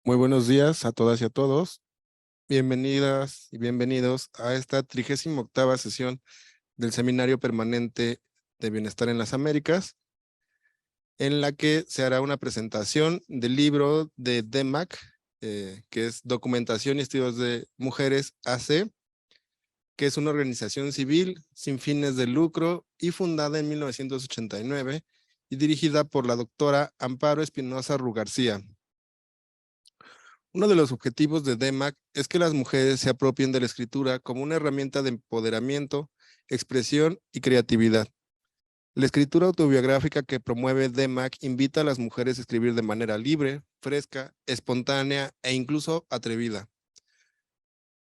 Muy buenos días a todas y a todos. Bienvenidas y bienvenidos a esta 38ª sesión del Seminario Permanente de Bienestar en las Américas, en la que se hará una presentación del libro de DEMAC, que es Documentación y Estudios de Mujeres AC, que es una organización civil sin fines de lucro y fundada en 1989 y dirigida por la doctora Amparo Espinosa Rugarcía. Uno de los objetivos de DEMAC es que las mujeres se apropien de la escritura como una herramienta de empoderamiento, expresión y creatividad. La escritura autobiográfica que promueve DEMAC invita a las mujeres a escribir de manera libre, fresca, espontánea e incluso atrevida.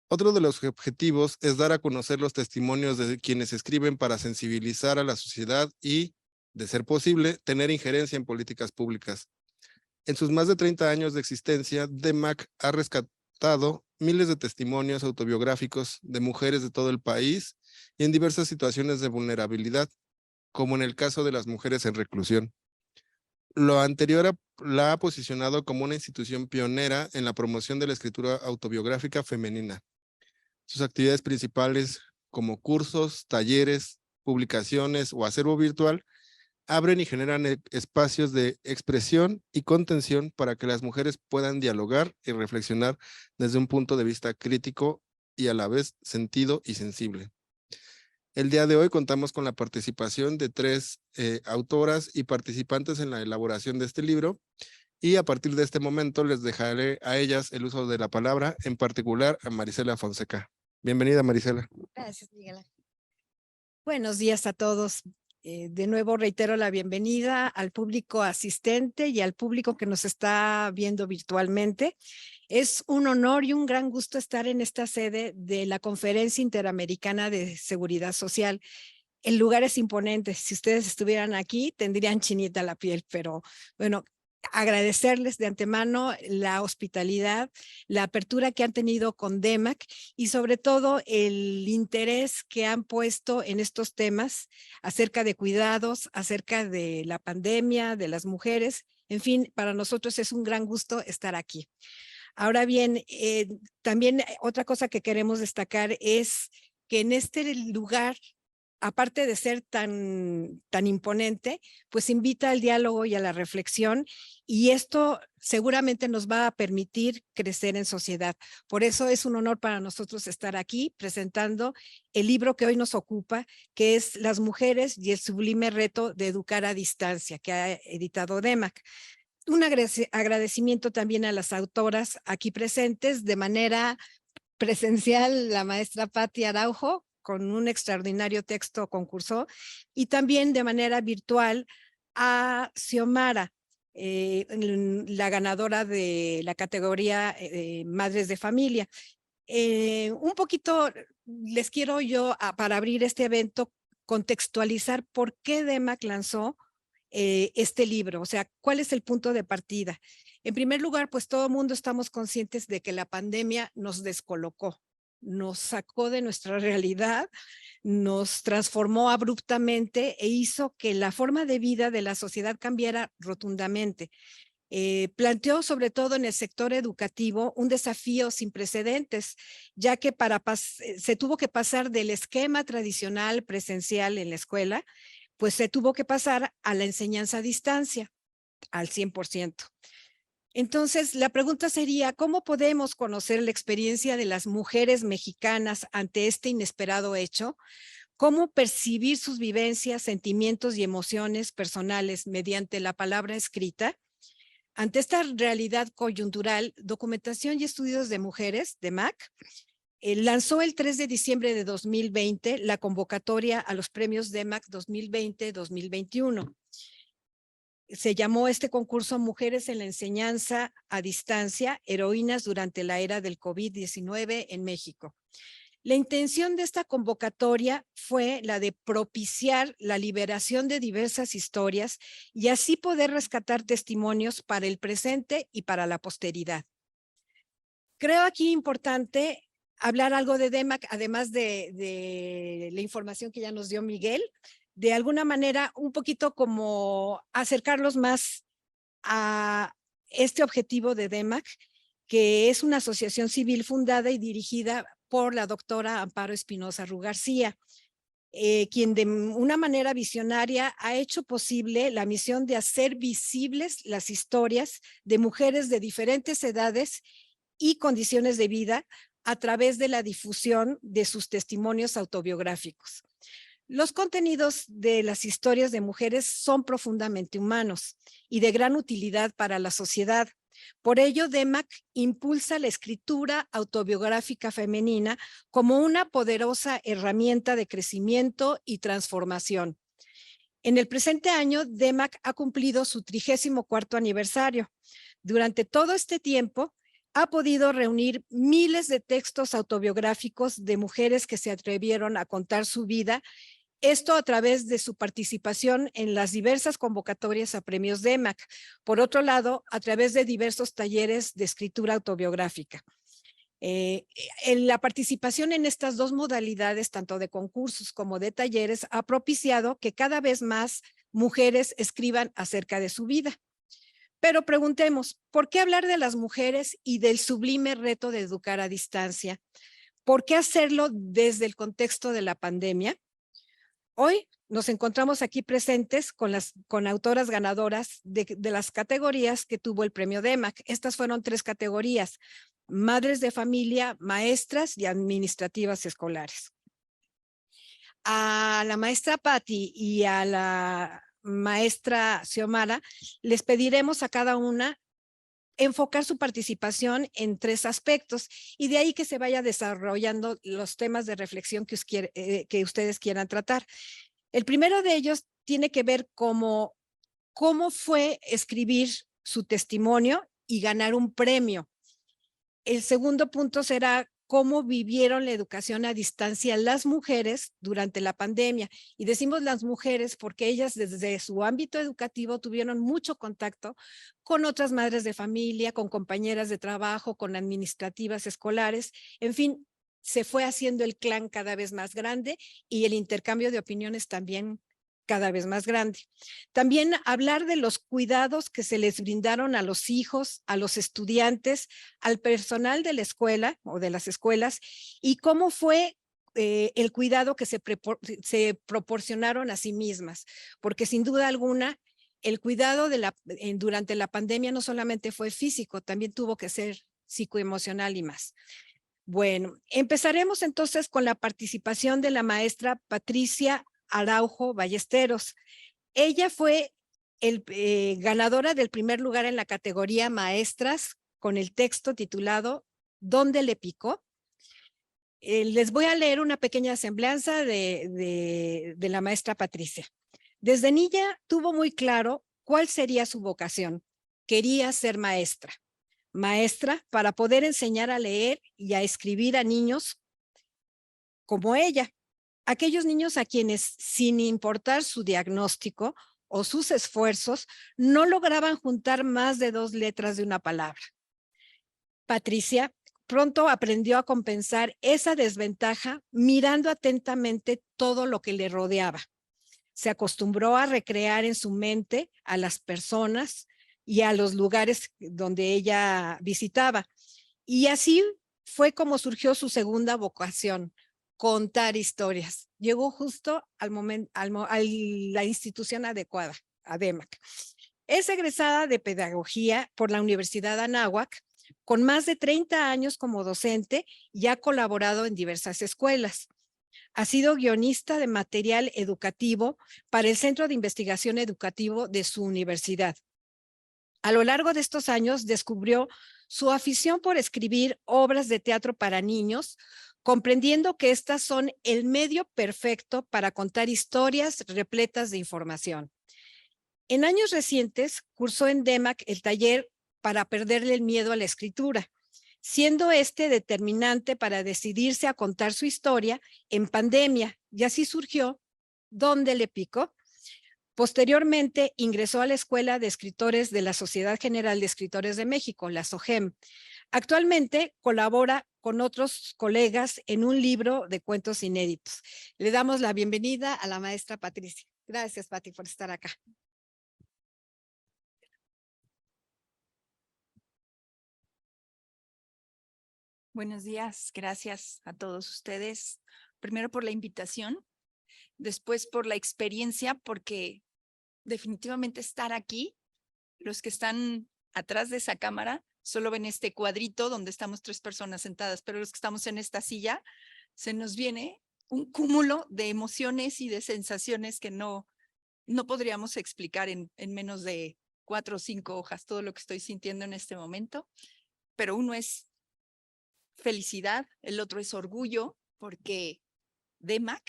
Otro de los objetivos es dar a conocer los testimonios de quienes escriben para sensibilizar a la sociedad y, de ser posible, tener injerencia en políticas públicas. En sus más de 30 años de existencia, DEMAC ha rescatado miles de testimonios autobiográficos de mujeres de todo el país y en diversas situaciones de vulnerabilidad, como en el caso de las mujeres en reclusión. Lo anterior la ha posicionado como una institución pionera en la promoción de la escritura autobiográfica femenina. Sus actividades principales, como cursos, talleres, publicaciones o acervo virtual, abren y generan espacios de expresión y contención para que las mujeres puedan dialogar y reflexionar desde un punto de vista crítico y a la vez sentido y sensible. El día de hoy contamos con la participación de tres autoras y participantes en la elaboración de este libro, y a partir de este momento les dejaré a ellas el uso de la palabra, en particular a Marisela Fonseca. Bienvenida, Marisela. Gracias, Miguel Ángel. Buenos días a todos. De nuevo reitero la bienvenida al público asistente y al público que nos está viendo virtualmente. Es un honor y un gran gusto estar en esta sede de la Conferencia Interamericana de Seguridad Social. El lugar es imponente. Si ustedes estuvieran aquí, tendrían chinita la piel, pero bueno, agradecerles de antemano la hospitalidad, la apertura que han tenido con DEMAC y sobre todo el interés que han puesto en estos temas acerca de cuidados, acerca de la pandemia, de las mujeres. En fin, para nosotros es un gran gusto estar aquí. Ahora bien, también otra cosa que queremos destacar es que en este lugar, aparte de ser tan imponente, pues invita al diálogo y a la reflexión, y esto seguramente nos va a permitir crecer en sociedad. Por eso es un honor para nosotros estar aquí presentando el libro que hoy nos ocupa, que es Las mujeres y el sublime reto de educar a distancia, que ha editado DEMAC. Un agradecimiento también a las autoras aquí presentes, de manera presencial, la maestra Patti Araujo, con un extraordinario texto concursó, y también de manera virtual a Xiomara, la ganadora de la categoría Madres de Familia. Un poquito les quiero yo, para abrir este evento, contextualizar por qué DEMAC lanzó este libro, o sea, cuál es el punto de partida. En primer lugar, pues todo el mundo estamos conscientes de que la pandemia nos descolocó, nos sacó de nuestra realidad, nos transformó abruptamente e hizo que la forma de vida de la sociedad cambiara rotundamente. Planteó sobre todo en el sector educativo un desafío sin precedentes, ya que se tuvo que pasar del esquema tradicional presencial en la escuela, pues se tuvo que pasar a la enseñanza a distancia al 100%. Entonces, la pregunta sería, ¿cómo podemos conocer la experiencia de las mujeres mexicanas ante este inesperado hecho? ¿Cómo percibir sus vivencias, sentimientos y emociones personales mediante la palabra escrita? Ante esta realidad coyuntural, Documentación y Estudios de Mujeres, DEMAC, lanzó el 3 de diciembre de 2020 la convocatoria a los premios DEMAC 2020-2021. Se llamó este concurso Mujeres en la Enseñanza a Distancia, Heroínas durante la era del COVID-19 en México. La intención de esta convocatoria fue la de propiciar la liberación de diversas historias y así poder rescatar testimonios para el presente y para la posteridad. Creo aquí importante hablar algo de DEMAC, además de la información que ya nos dio Miguel, de alguna manera un poquito como acercarlos más a este objetivo de DEMAC que es una asociación civil fundada y dirigida por la doctora Amparo Espinosa Ru García, quien de una manera visionaria ha hecho posible la misión de hacer visibles las historias de mujeres de diferentes edades y condiciones de vida a través de la difusión de sus testimonios autobiográficos. Los contenidos de las historias de mujeres son profundamente humanos y de gran utilidad para la sociedad. Por ello, DEMAC impulsa la escritura autobiográfica femenina como una poderosa herramienta de crecimiento y transformación. En el presente año, DEMAC ha cumplido su 34º aniversario. Durante todo este tiempo, ha podido reunir miles de textos autobiográficos de mujeres que se atrevieron a contar su vida, esto a través de su participación en las diversas convocatorias a premios DEMAC. Por otro lado, a través de diversos talleres de escritura autobiográfica. En la participación en estas dos modalidades, tanto de concursos como de talleres, ha propiciado que cada vez más mujeres escriban acerca de su vida. Pero preguntemos, ¿por qué hablar de las mujeres y del sublime reto de educar a distancia? ¿Por qué hacerlo desde el contexto de la pandemia? Hoy nos encontramos aquí presentes con autoras ganadoras de las categorías que tuvo el premio DEMAC. Estas fueron 3 categorías: madres de familia, maestras y administrativas escolares. A la maestra Patti y a la maestra Xiomara les pediremos a cada una enfocar su participación en 3 aspectos y de ahí que se vaya desarrollando los temas de reflexión que ustedes quieran tratar. El primero de ellos tiene que ver cómo fue escribir su testimonio y ganar un premio. El segundo punto será cómo vivieron la educación a distancia las mujeres durante la pandemia. Y decimos las mujeres porque ellas desde su ámbito educativo tuvieron mucho contacto con otras madres de familia, con compañeras de trabajo, con administrativas escolares, en fin, se fue haciendo el clan cada vez más grande y el intercambio de opiniones también cada vez más grande. También hablar de los cuidados que se les brindaron a los hijos, a los estudiantes, al personal de la escuela o de las escuelas y cómo fue el cuidado que se proporcionaron a sí mismas, porque sin duda alguna el cuidado durante la pandemia no solamente fue físico, también tuvo que ser psicoemocional y más. Bueno, empezaremos entonces con la participación de la maestra Patricia Araujo Ballesteros. Ella fue ganadora del primer lugar en la categoría maestras con el texto titulado ¿Dónde le picó? Les voy a leer una pequeña semblanza de la maestra Patricia. Desde niña tuvo muy claro cuál sería su vocación. Quería ser maestra. Maestra para poder enseñar a leer y a escribir a niños como ella. Aquellos niños a quienes, sin importar su diagnóstico o sus esfuerzos, no lograban juntar más de 2 letras de una palabra. Patricia pronto aprendió a compensar esa desventaja mirando atentamente todo lo que le rodeaba. Se acostumbró a recrear en su mente a las personas y a los lugares donde ella visitaba. Y así fue como surgió su segunda vocación, contar historias. Llegó justo al momento, a la institución adecuada, a DEMAC. Es egresada de Pedagogía por la Universidad de Anáhuac, con más de 30 años como docente y ha colaborado en diversas escuelas. Ha sido guionista de material educativo para el Centro de Investigación Educativo de su universidad. A lo largo de estos años descubrió su afición por escribir obras de teatro para niños, comprendiendo que estas son el medio perfecto para contar historias repletas de información. En años recientes, cursó en DEMAC el taller para perderle el miedo a la escritura, siendo este determinante para decidirse a contar su historia en pandemia, y así surgió ¿Dónde le picó? Posteriormente ingresó a la Escuela de Escritores de la Sociedad General de Escritores de México, la SOGEM. Actualmente colabora con otros colegas en un libro de cuentos inéditos. Le damos la bienvenida a la maestra Patricia. Gracias, Pati, por estar acá. Buenos días, gracias a todos ustedes. Primero por la invitación, después por la experiencia, porque definitivamente estar aquí, los que están atrás de esa cámara, solo ven este cuadrito donde estamos 3 personas sentadas, pero los que estamos en esta silla, se nos viene un cúmulo de emociones y de sensaciones que no podríamos explicar en menos de 4 o 5 hojas, todo lo que estoy sintiendo en este momento, pero uno es felicidad, el otro es orgullo, porque DEMAC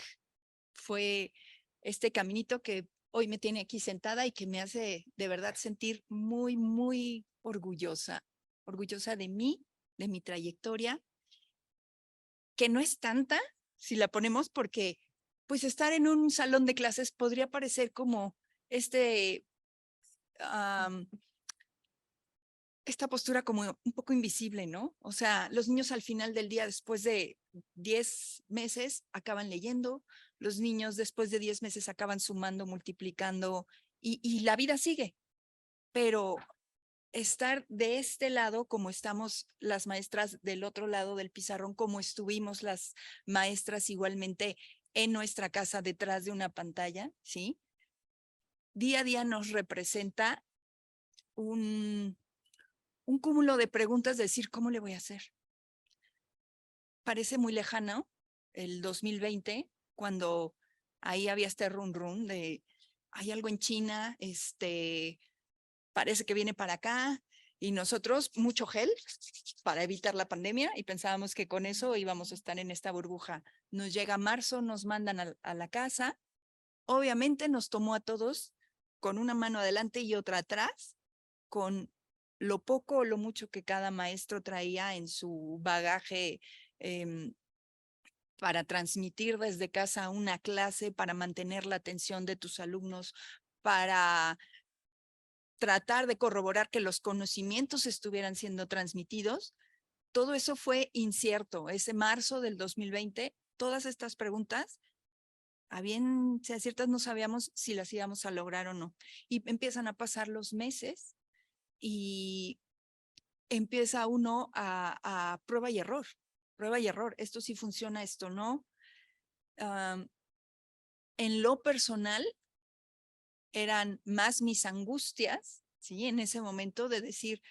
fue este caminito que hoy me tiene aquí sentada y que me hace de verdad sentir muy, muy orgullosa de mí, de mi trayectoria, que no es tanta si la ponemos porque pues estar en un salón de clases podría parecer como este um, esta postura como un poco invisible, ¿no? O sea, los niños al final del día, después de 10 meses, acaban leyendo, los niños después de 10 meses acaban sumando, multiplicando y la vida sigue. Pero estar de este lado, como estamos las maestras del otro lado del pizarrón, como estuvimos las maestras igualmente en nuestra casa detrás de una pantalla, ¿sí? Día a día nos representa un cúmulo de preguntas, de decir, ¿cómo le voy a hacer? Parece muy lejano el 2020, cuando ahí había este run run de, hay algo en China, parece que viene para acá, y nosotros mucho gel para evitar la pandemia, y pensábamos que con eso íbamos a estar en esta burbuja. Nos llega marzo, nos mandan a la casa, obviamente nos tomó a todos con una mano adelante y otra atrás, con lo poco o lo mucho que cada maestro traía en su bagaje eh, para transmitir desde casa una clase, para mantener la atención de tus alumnos, para tratar de corroborar que los conocimientos estuvieran siendo transmitidos. Todo eso fue incierto. Ese marzo del 2020, todas estas preguntas, a bien sea ciertas, no sabíamos si las íbamos a lograr o no. Y empiezan a pasar los meses y empieza uno a prueba y error, prueba y error. Esto sí funciona, esto no. Um, en lo personal, eran más mis angustias, ¿sí? En ese momento de decir,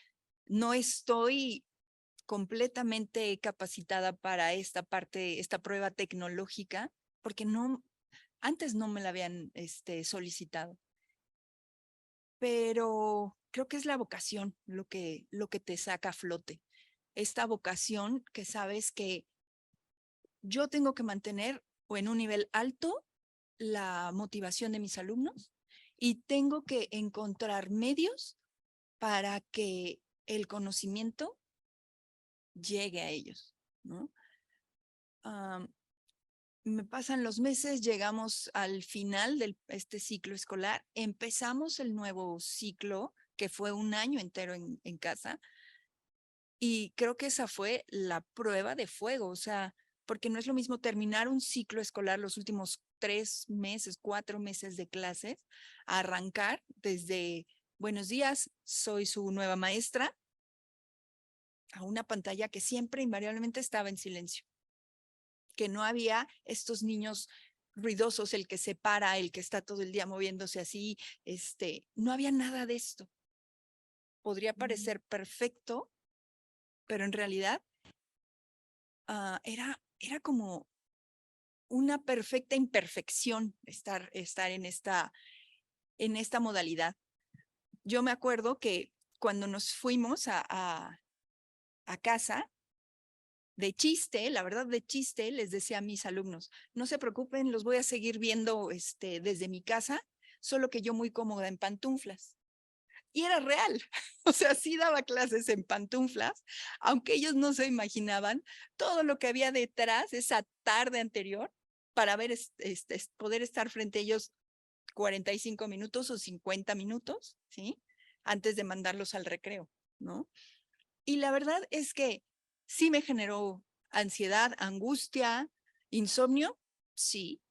no estoy completamente capacitada para esta parte, esta prueba tecnológica, porque antes no me la habían solicitado. Pero creo que es la vocación lo que te saca a flote. Esta vocación que sabes que yo tengo que mantener o en un nivel alto la motivación de mis alumnos y tengo que encontrar medios para que el conocimiento llegue a ellos, ¿no? Me pasan los meses, llegamos al final de este ciclo escolar, empezamos el nuevo ciclo, que fue un año entero en casa, y creo que esa fue la prueba de fuego, o sea, porque no es lo mismo terminar un ciclo escolar, los últimos 3 meses, 4 meses de clases, a arrancar desde buenos días, soy su nueva maestra, a una pantalla que siempre invariablemente estaba en silencio, que no había estos niños ruidosos, el que se para, el que está todo el día moviéndose así, no había nada de esto. Podría parecer perfecto, pero en realidad era como una perfecta imperfección estar en esta modalidad. Yo me acuerdo que cuando nos fuimos a casa, de chiste, la verdad de chiste, les decía a mis alumnos, no se preocupen, los voy a seguir viendo desde mi casa, solo que yo muy cómoda en pantuflas. Y era real, o sea, sí daba clases en pantuflas, aunque ellos no se imaginaban todo lo que había detrás esa tarde anterior para ver, poder estar frente a ellos 45 minutos o 50 minutos, ¿sí? Antes de mandarlos al recreo, ¿no? Y la verdad es que sí me generó ansiedad, angustia, insomnio, sí,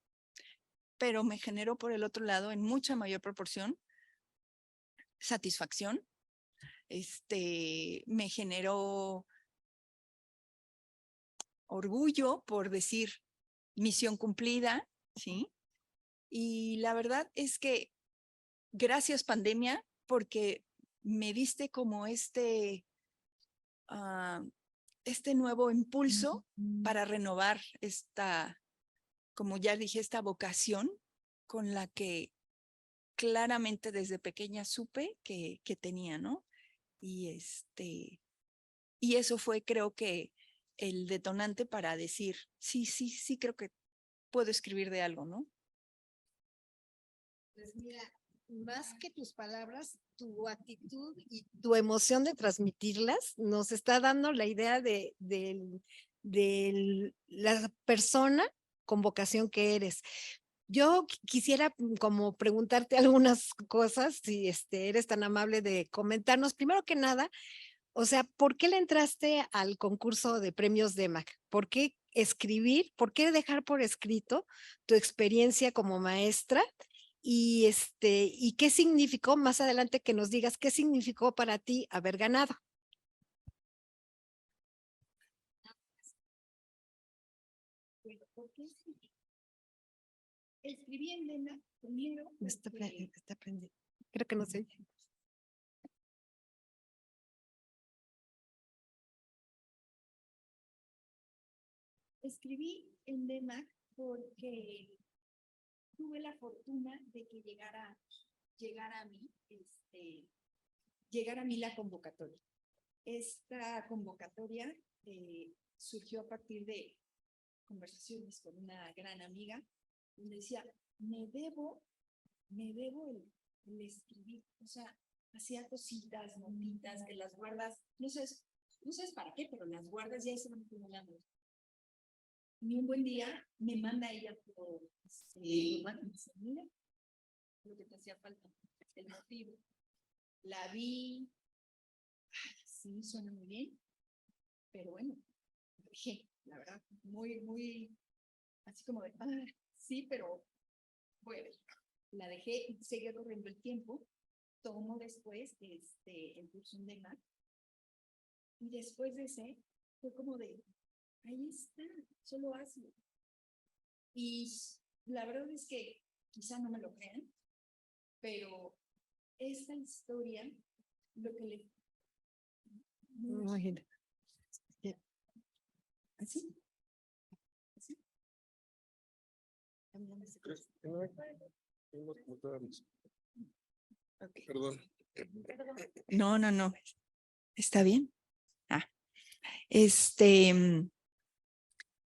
pero me generó por el otro lado en mucha mayor proporción satisfacción. Me generó orgullo por decir misión cumplida, ¿sí? Y la verdad es que gracias pandemia, porque me diste como este nuevo impulso para renovar esta, como ya dije, esta vocación con la que claramente desde pequeña supe que tenía, ¿no? Y y eso fue, creo que, el detonante para decir, sí, creo que puedo escribir de algo, ¿no? Pues mira, más que tus palabras, tu actitud y tu emoción de transmitirlas nos está dando la idea de la persona con vocación que eres. Yo quisiera como preguntarte algunas cosas, si eres tan amable de comentarnos. Primero que nada, o sea, ¿por qué le entraste al concurso de premios DEMAC? ¿Por qué escribir? ¿Por qué dejar por escrito tu experiencia como maestra? ¿Y qué significó más adelante que nos digas qué significó para ti haber ganado? Bueno, ¿por qué escribí en DEMAC primero? Está aprendiendo. Creo que no sé. Escribí en DEMAC porque tuve la fortuna de que llegara a mí, llegara a mí la convocatoria. Esta convocatoria surgió a partir de conversaciones con una gran amiga, donde decía, me debo el escribir, o sea, hacía cositas, notitas, que las guardas, no sabes para qué, pero las guardas y ahí se van acumulando. Y un buen día me manda ella por mira, lo que te hacía falta, el motivo. La vi, sí, suena muy bien, pero bueno, dije, la verdad, muy, así como de, sí, pero bueno, la dejé y seguía corriendo el tiempo. Tomo después el curso en DEMAC y después de ese fue como de, ahí está, solo hazlo. Y la verdad es que quizá no me lo crean, pero esta historia, lo que le... Imagínate. ¿Así? ¿Así? Okay. Perdón. No. ¿Está bien?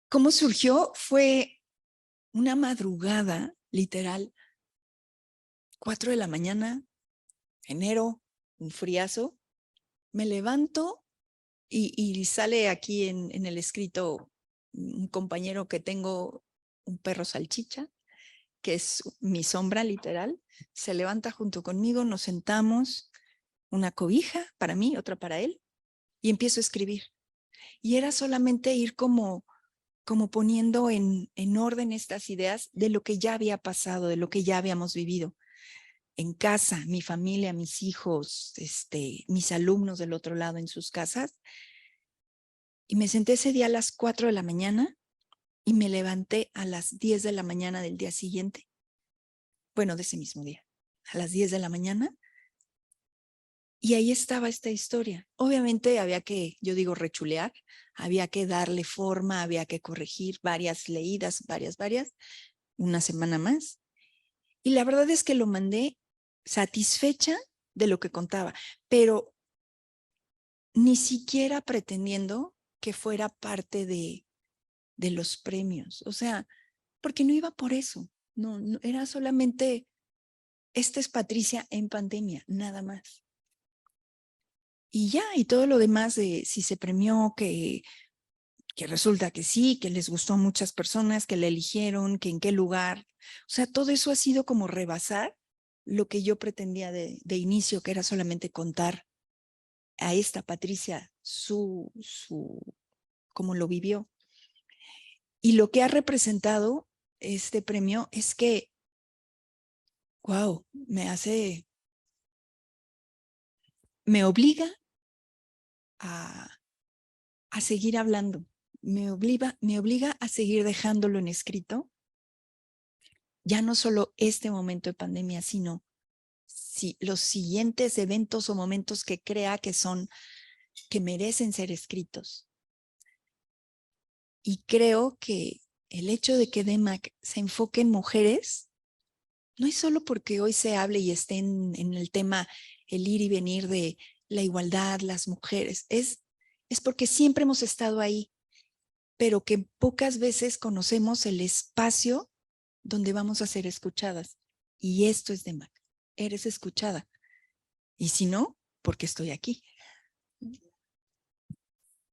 ¿Cómo surgió? Fue una madrugada, literal, 4 de la mañana, enero, un friazo. Me levanto y sale aquí en el escrito un compañero que tengo, un perro salchicha, que es mi sombra literal. Se levanta junto conmigo, nos sentamos, una cobija para mí, otra para él, y empiezo a escribir. Y era solamente ir como poniendo en orden estas ideas de lo que ya había pasado, de lo que ya habíamos vivido. En casa, mi familia, mis hijos, mis alumnos del otro lado en sus casas. Y me senté ese día a las 4 de la mañana y me levanté a las 10 de la mañana del día siguiente. Bueno, de ese mismo día, a las 10 de la mañana. Y ahí estaba esta historia. Obviamente había que, yo digo, rechulear, había que darle forma, había que corregir varias leídas, varias, una semana más. Y la verdad es que lo mandé satisfecha de lo que contaba, pero ni siquiera pretendiendo que fuera parte de los premios. O sea, porque no iba por eso. No, era solamente, esta es Patricia en pandemia, nada más. Y ya, y todo lo demás de si se premió, que resulta que sí, que les gustó a muchas personas, que la eligieron, que en qué lugar. O sea, todo eso ha sido como rebasar lo que yo pretendía de inicio, que era solamente contar a esta Patricia cómo lo vivió. Y lo que ha representado este premio es que, wow, me obliga a seguir hablando me obliga a seguir dejándolo en escrito, ya no solo este momento de pandemia, sino los siguientes eventos o momentos que crea que merecen ser escritos. Y creo que el hecho de que DEMAC se enfoque en mujeres no es solo porque hoy se hable y esté en el tema el ir y venir de la igualdad, las mujeres, es porque siempre hemos estado ahí, pero que pocas veces conocemos el espacio donde vamos a ser escuchadas. Y esto es DEMAC, eres escuchada. Y si no, ¿por qué estoy aquí?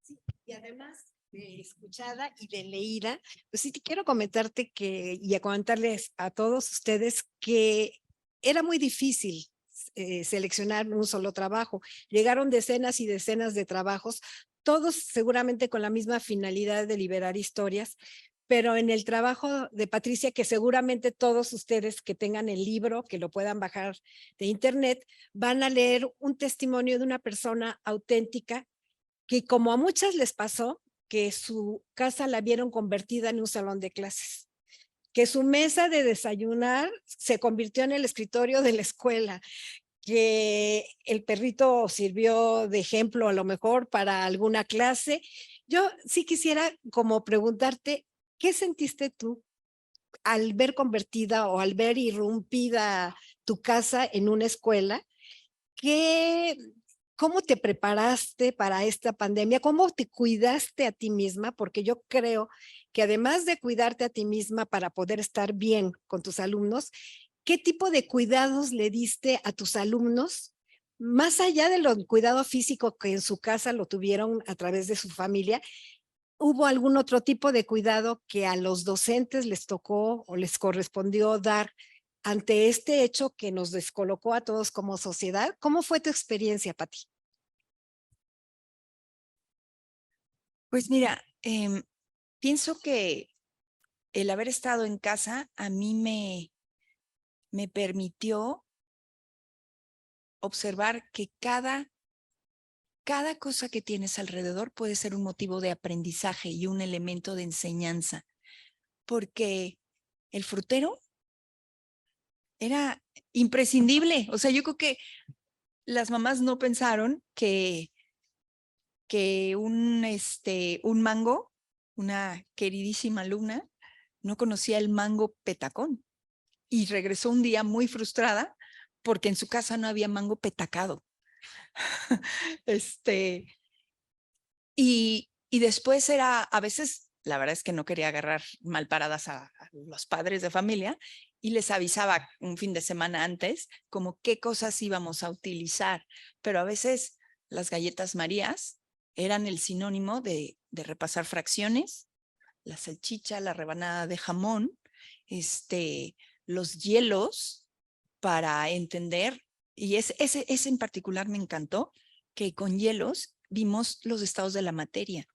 Sí, y además de escuchada y de leída, pues sí te quiero comentarte y a comentarles a todos ustedes que era muy difícil seleccionar un solo trabajo. Llegaron decenas y decenas de trabajos, todos seguramente con la misma finalidad de liberar historias, pero en el trabajo de Patricia, que seguramente todos ustedes que tengan el libro, que lo puedan bajar de internet, van a leer un testimonio de una persona auténtica que, como a muchas les pasó, que su casa la vieron convertida en un salón de clases, que su mesa de desayunar se convirtió en el escritorio de la escuela, que el perrito sirvió de ejemplo a lo mejor para alguna clase. Yo sí quisiera como preguntarte, ¿qué sentiste tú al ver convertida o al ver irrumpida tu casa en una escuela? ¿Qué, ¿Cómo te preparaste para esta pandemia? ¿Cómo te cuidaste a ti misma? Porque yo creo que además de cuidarte a ti misma para poder estar bien con tus alumnos, ¿qué tipo de cuidados le diste a tus alumnos? Más allá de lo cuidado físico que en su casa lo tuvieron a través de su familia, ¿hubo algún otro tipo de cuidado que a los docentes les tocó o les correspondió dar ante este hecho que nos descolocó a todos como sociedad? ¿Cómo fue tu experiencia, Pati? Pues mira, pienso que el haber estado en casa a mí me permitió observar que cada cosa que tienes alrededor puede ser un motivo de aprendizaje y un elemento de enseñanza, porque el frutero era imprescindible. O sea, yo creo que las mamás no pensaron que un mango, una queridísima alumna, no conocía el mango petacón y regresó un día muy frustrada porque en su casa no había mango petacado. este, y después a veces, la verdad es que no quería agarrar mal paradas a los padres de familia y les avisaba un fin de semana antes como qué cosas íbamos a utilizar, pero a veces las galletas Marías eran el sinónimo de repasar fracciones, la salchicha, la rebanada de jamón, los hielos para entender, y ese en particular me encantó, que con hielos vimos los estados de la materia.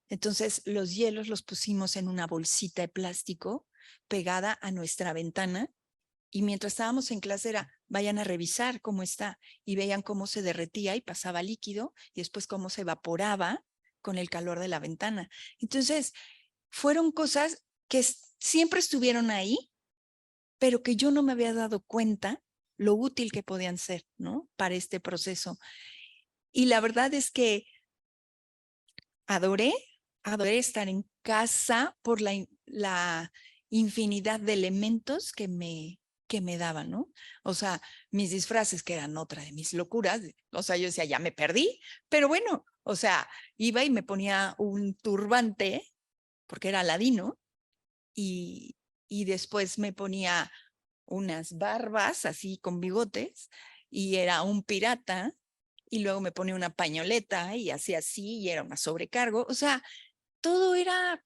Entonces los hielos los pusimos en una bolsita de plástico pegada a nuestra ventana y mientras estábamos en clase era, vayan a revisar cómo está y veían cómo se derretía y pasaba líquido y después cómo se evaporaba con el calor de la ventana. Entonces fueron cosas que siempre estuvieron ahí, pero que yo no me había dado cuenta lo útil que podían ser, ¿no? Para este proceso. Y la verdad es que adoré estar en casa por la infinidad de elementos que me daban, ¿no? O sea, mis disfraces, que eran otra de mis locuras, o sea, yo decía, ya me perdí, pero bueno, o sea, iba y me ponía un turbante, porque era ladino, y después me ponía unas barbas así con bigotes y era un pirata y luego me ponía una pañoleta y hacía así y era una sobrecargo. O sea, todo era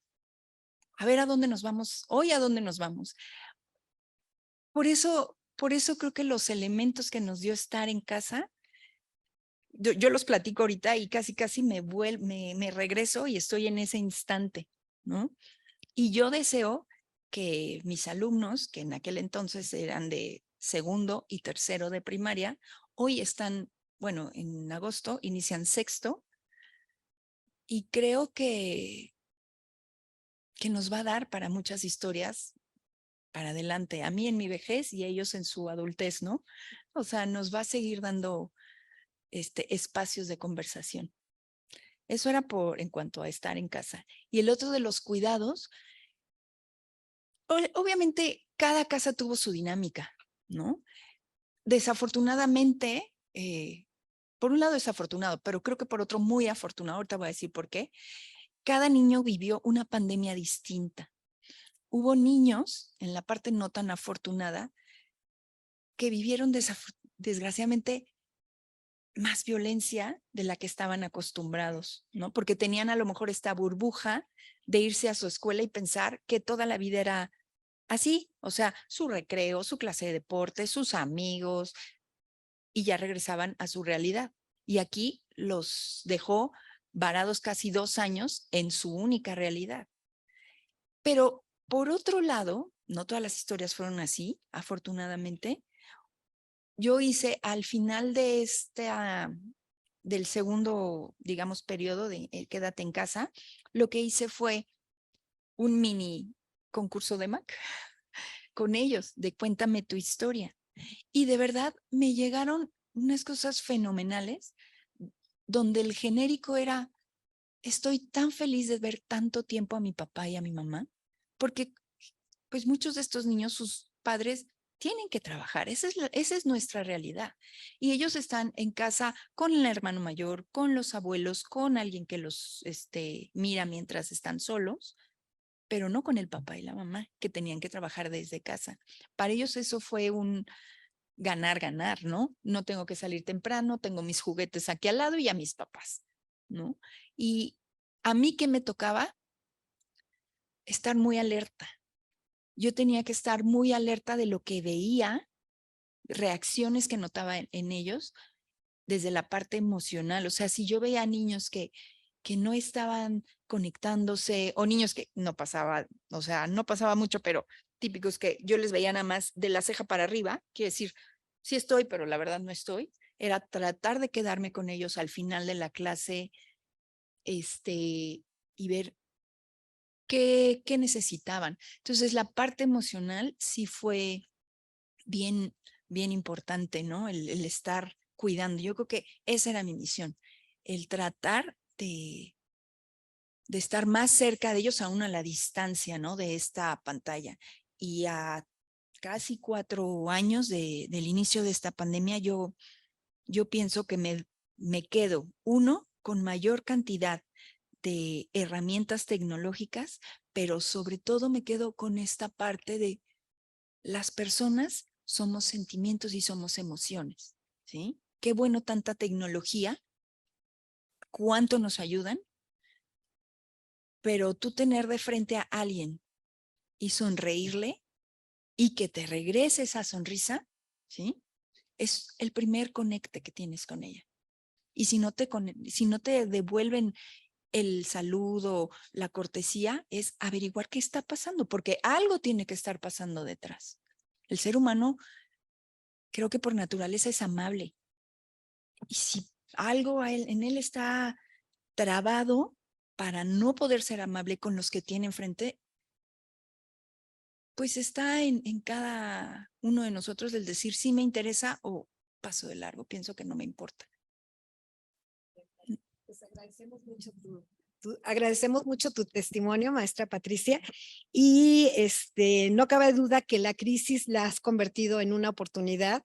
a ver a dónde nos vamos, hoy a dónde nos vamos. Por eso creo que los elementos que nos dio estar en casa, yo los platico ahorita y casi me regreso y estoy en ese instante, ¿no? Y yo deseo que mis alumnos, que en aquel entonces eran de segundo y tercero de primaria, hoy están, bueno, en agosto inician sexto y creo que que nos va a dar para muchas historias para adelante, a mí en mi vejez y a ellos en su adultez, ¿no? O sea, nos va a seguir dando espacios de conversación. Eso era en cuanto a estar en casa. Y el otro de los cuidados, obviamente cada casa tuvo su dinámica, ¿no? Desafortunadamente, por un lado desafortunado, pero creo que por otro muy afortunado, ahorita voy a decir por qué, cada niño vivió una pandemia distinta. Hubo niños en la parte no tan afortunada que vivieron desgraciadamente más violencia de la que estaban acostumbrados, ¿no? Porque tenían a lo mejor esta burbuja de irse a su escuela y pensar que toda la vida era así, o sea, su recreo, su clase de deporte, sus amigos, y ya regresaban a su realidad. Y aquí los dejó varados casi 2 años en su única realidad. Pero por otro lado, no todas las historias fueron así, afortunadamente. Yo hice al final de del segundo, digamos, periodo de Quédate en casa, lo que hice fue un mini concurso de Mac con ellos, de Cuéntame tu historia. Y de verdad me llegaron unas cosas fenomenales, donde el genérico era, estoy tan feliz de ver tanto tiempo a mi papá y a mi mamá, porque pues muchos de estos niños, sus padres tienen que trabajar, esa es nuestra realidad. Y ellos están en casa con el hermano mayor, con los abuelos, con alguien que los mira mientras están solos, pero no con el papá y la mamá, que tenían que trabajar desde casa. Para ellos eso fue un ganar, ganar, ¿no? No tengo que salir temprano, tengo mis juguetes aquí al lado y a mis papás, ¿no? Y a mí que me tocaba estar muy alerta. Yo tenía que estar muy alerta de lo que veía, reacciones que notaba en ellos desde la parte emocional. O sea, si yo veía niños que no estaban conectándose o niños que no pasaba, o sea, no pasaba mucho, pero típicos que yo les veía nada más de la ceja para arriba, quiere decir, sí estoy, pero la verdad no estoy, era tratar de quedarme con ellos al final de la clase, y ver qué necesitaban. Entonces, la parte emocional sí fue bien, bien importante, ¿no? El estar cuidando. Yo creo que esa era mi misión, el tratar de estar más cerca de ellos, aún a la distancia, ¿no? De esta pantalla. Y a casi 4 años del inicio de esta pandemia, yo pienso que me quedo, uno, con mayor cantidad de herramientas tecnológicas, pero sobre todo me quedo con esta parte de las personas somos sentimientos y somos emociones, ¿sí? Qué bueno tanta tecnología, cuánto nos ayudan, pero tú tener de frente a alguien y sonreírle y que te regrese esa sonrisa, ¿sí? Es el primer conecte que tienes con ella. Y si no te devuelven el saludo, la cortesía, es averiguar qué está pasando, porque algo tiene que estar pasando detrás. El ser humano, creo que por naturaleza es amable. Y si algo en él está trabado para no poder ser amable con los que tiene enfrente, pues está en cada uno de nosotros el decir sí me interesa o paso de largo, pienso que no me importa. Pues agradecemos mucho tu testimonio, maestra Patricia, y no cabe duda que la crisis la has convertido en una oportunidad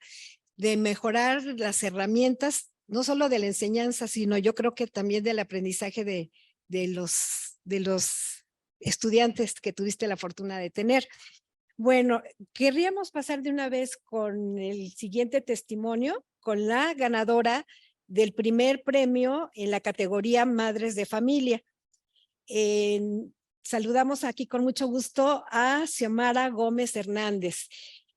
de mejorar las herramientas, no solo de la enseñanza, sino yo creo que también del aprendizaje de los estudiantes que tuviste la fortuna de tener. Bueno, querríamos pasar de una vez con el siguiente testimonio, con la ganadora del primer premio en la categoría Madres de Familia. Saludamos aquí con mucho gusto a Xiomara Gómez Hernández.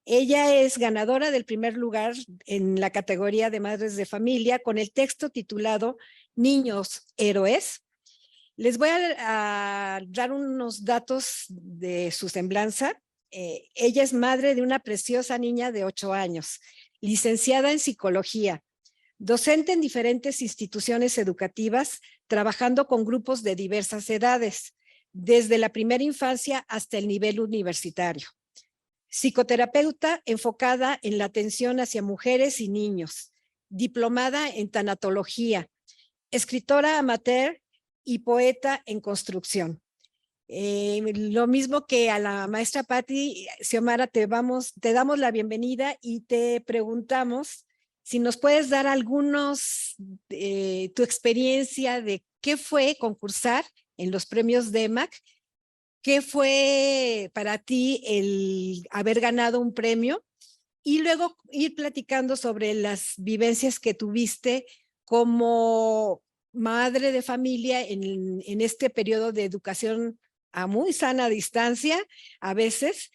Ella es ganadora del primer lugar en la categoría de Madres de Familia con el texto titulado Niños Héroes. Les voy a dar unos datos de su semblanza. Ella es madre de una preciosa niña de 8 años, licenciada en psicología, docente en diferentes instituciones educativas, trabajando con grupos de diversas edades, desde la primera infancia hasta el nivel universitario. Psicoterapeuta enfocada en la atención hacia mujeres y niños, diplomada en tanatología, escritora amateur y poeta en construcción. Lo mismo que a la maestra Patti, Xiomara, te damos la bienvenida y te preguntamos si nos puedes dar tu experiencia de qué fue concursar en los premios DEMAC. ¿Qué fue para ti el haber ganado un premio? Y luego ir platicando sobre las vivencias que tuviste como madre de familia en este periodo de educación a muy sana distancia, a veces,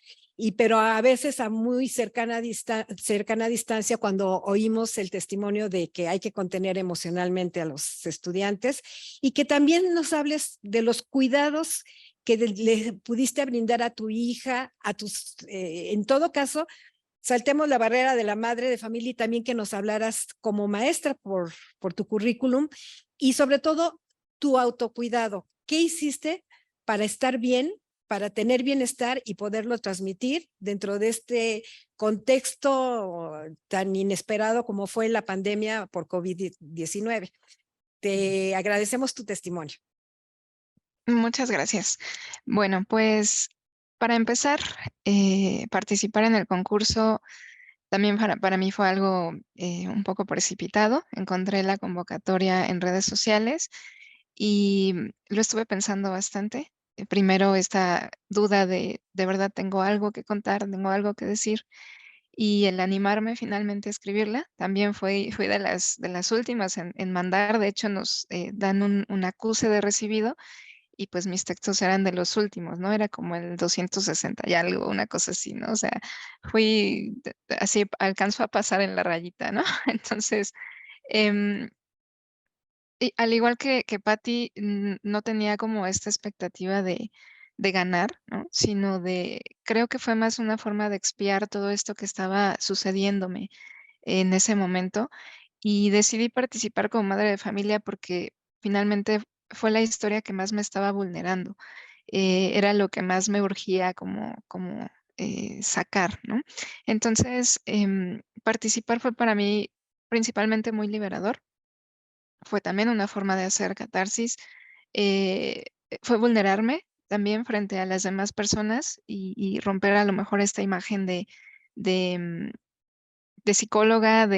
pero a veces a muy cercana distancia cuando oímos el testimonio de que hay que contener emocionalmente a los estudiantes, y que también nos hables de los cuidados que le pudiste brindar a tu hija, en todo caso, saltemos la barrera de la madre de familia y también que nos hablaras como maestra por tu currículum y sobre todo tu autocuidado. ¿Qué hiciste para estar bien, para tener bienestar y poderlo transmitir dentro de este contexto tan inesperado como fue la pandemia por COVID-19? Te agradecemos tu testimonio. Muchas gracias. Bueno, pues para empezar, participar en el concurso también para mí fue algo un poco precipitado. Encontré la convocatoria en redes sociales y lo estuve pensando bastante. Primero esta duda de verdad tengo algo que contar, tengo algo que decir, y el animarme finalmente a escribirla también fui de las últimas en mandar. De hecho, nos dan un acuse de recibido y pues mis textos eran de los últimos, ¿no? Era como el 260 y algo, una cosa así, ¿no? O sea, así alcanzó a pasar en la rayita, ¿no? Entonces, em, y al igual que Patty, no tenía como esta expectativa de ganar, ¿no? Sino creo que fue más una forma de expiar todo esto que estaba sucediéndome en ese momento, y decidí participar como madre de familia porque finalmente fue la historia que más me estaba vulnerando. Era lo que más me urgía como sacar, ¿no? Entonces, participar fue para mí principalmente muy liberador. Fue también una forma de hacer catarsis. eh, Fue vulnerarme también frente a las demás personas y romper a lo mejor esta imagen de, mm, de psicóloga,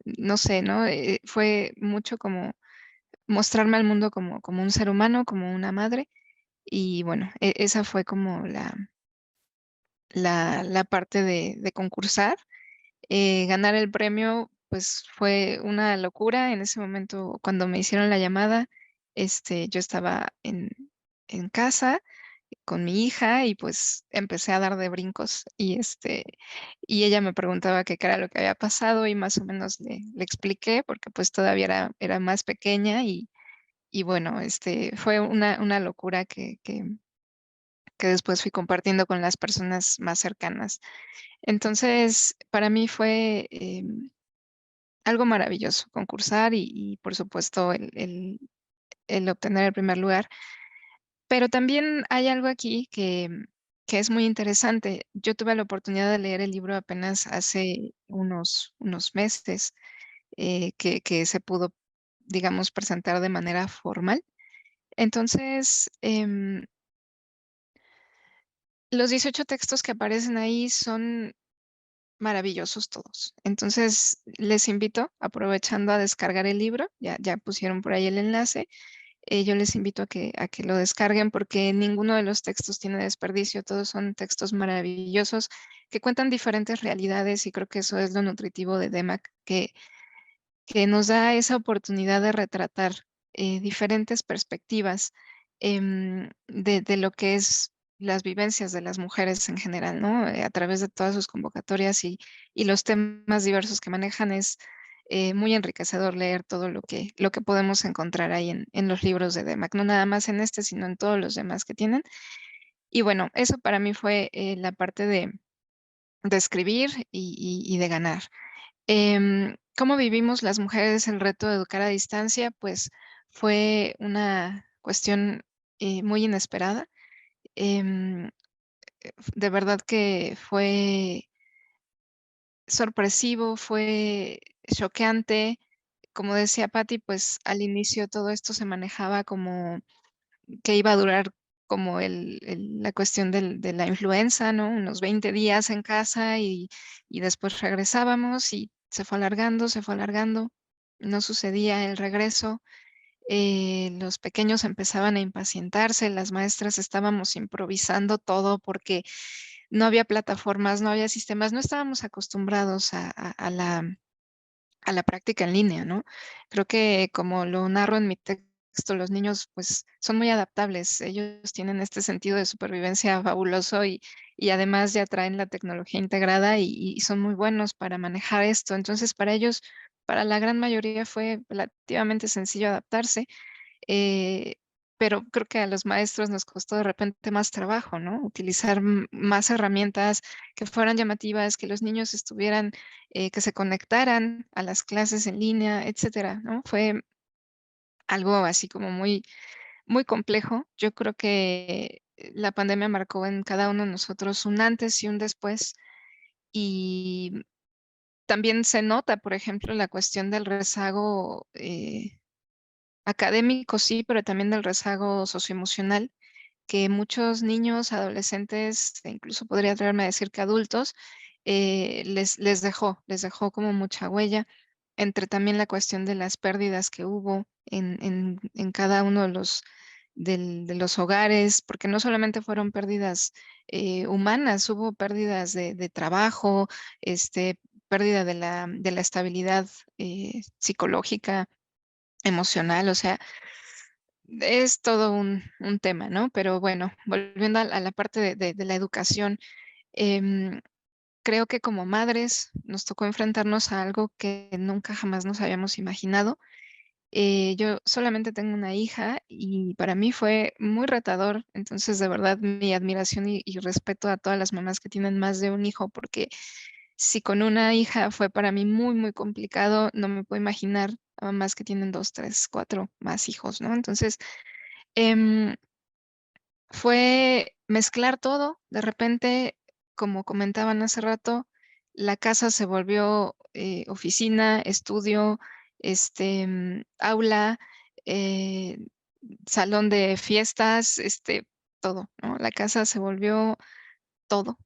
no sé, ¿no? Fue mucho como mostrarme al mundo como un ser humano, como una madre. Y bueno, esa fue como la parte de concursar. Ganar el premio, pues fue una locura. En ese momento, cuando me hicieron la llamada, yo estaba en casa con mi hija y pues empecé a dar de brincos y ella me preguntaba qué era lo que había pasado y más o menos le expliqué porque pues todavía era más pequeña y bueno, fue una locura que después fui compartiendo con las personas más cercanas. Entonces, para mí fue algo maravilloso concursar y por supuesto el obtener el primer lugar. Pero también hay algo aquí que es muy interesante. Yo tuve la oportunidad de leer el libro apenas hace unos meses, que se pudo, digamos, presentar de manera formal. Entonces, los 18 textos que aparecen ahí son maravillosos todos. Entonces, les invito, aprovechando a descargar el libro, ya pusieron por ahí el enlace. Yo les invito a que lo descarguen porque ninguno de los textos tiene desperdicio, todos son textos maravillosos que cuentan diferentes realidades y creo que eso es lo nutritivo de DEMAC, que nos da esa oportunidad de retratar diferentes perspectivas de lo que es las vivencias de las mujeres en general, ¿no? A través de todas sus convocatorias y los temas diversos que manejan es muy enriquecedor leer todo lo que podemos encontrar ahí en los libros de DEMAC, no nada más en este, sino en todos los demás que tienen. Y bueno, eso para mí fue la parte de escribir y de ganar. ¿Cómo vivimos las mujeres el reto de educar a distancia? Pues fue una cuestión muy inesperada. Em, de verdad que fue sorpresivo, fue choqueante. Como decía Patty, pues al inicio todo esto se manejaba como que iba a durar como la cuestión de la influenza, ¿no? Unos 20 días en casa y después regresábamos y se fue alargando, se fue alargando. No sucedía el regreso. Los pequeños empezaban a impacientarse, las maestras estábamos improvisando todo porque no había plataformas, no había sistemas, no estábamos acostumbrados a la práctica en línea, ¿no? Creo que como lo narro en mi texto, los niños pues son muy adaptables, ellos tienen este sentido de supervivencia fabuloso y además ya traen la tecnología integrada y son muy buenos para manejar esto. Entonces, para ellos, para la gran mayoría fue relativamente sencillo adaptarse, eh, pero creo que a los maestros nos costó de repente más trabajo, ¿no? Utilizar más herramientas que fueran llamativas, que los niños estuvieran, que se conectaran a las clases en línea, etcétera, ¿no? Fue algo así como muy, muy complejo. Yo creo que la pandemia marcó en cada uno de nosotros un antes y un después. Y también se nota, por ejemplo, la cuestión del rezago académico, sí, pero también del rezago socioemocional que muchos niños, adolescentes, e incluso podría atreverme a decir que adultos, les dejó como mucha huella, entre también la cuestión de las pérdidas que hubo en cada uno de de los hogares, porque no solamente fueron pérdidas humanas, hubo pérdidas de trabajo, pérdida de la estabilidad psicológica, emocional, o sea, es todo un tema, ¿no? Pero bueno, volviendo a la parte de la educación, em, creo que como madres nos tocó enfrentarnos a algo que nunca jamás nos habíamos imaginado. Yo solamente tengo una hija y para mí fue muy retador, entonces de verdad mi admiración y respeto a todas las mamás que tienen más de un hijo, porque si con una hija fue para mí muy, muy complicado, no me puedo imaginar a mamás que tienen dos, tres, cuatro más hijos, ¿no? Entonces, em, fue mezclar todo. De repente, como comentaban hace rato, la casa se volvió oficina, estudio, aula, eh, salón de fiestas, todo, ¿no? La casa se volvió todo.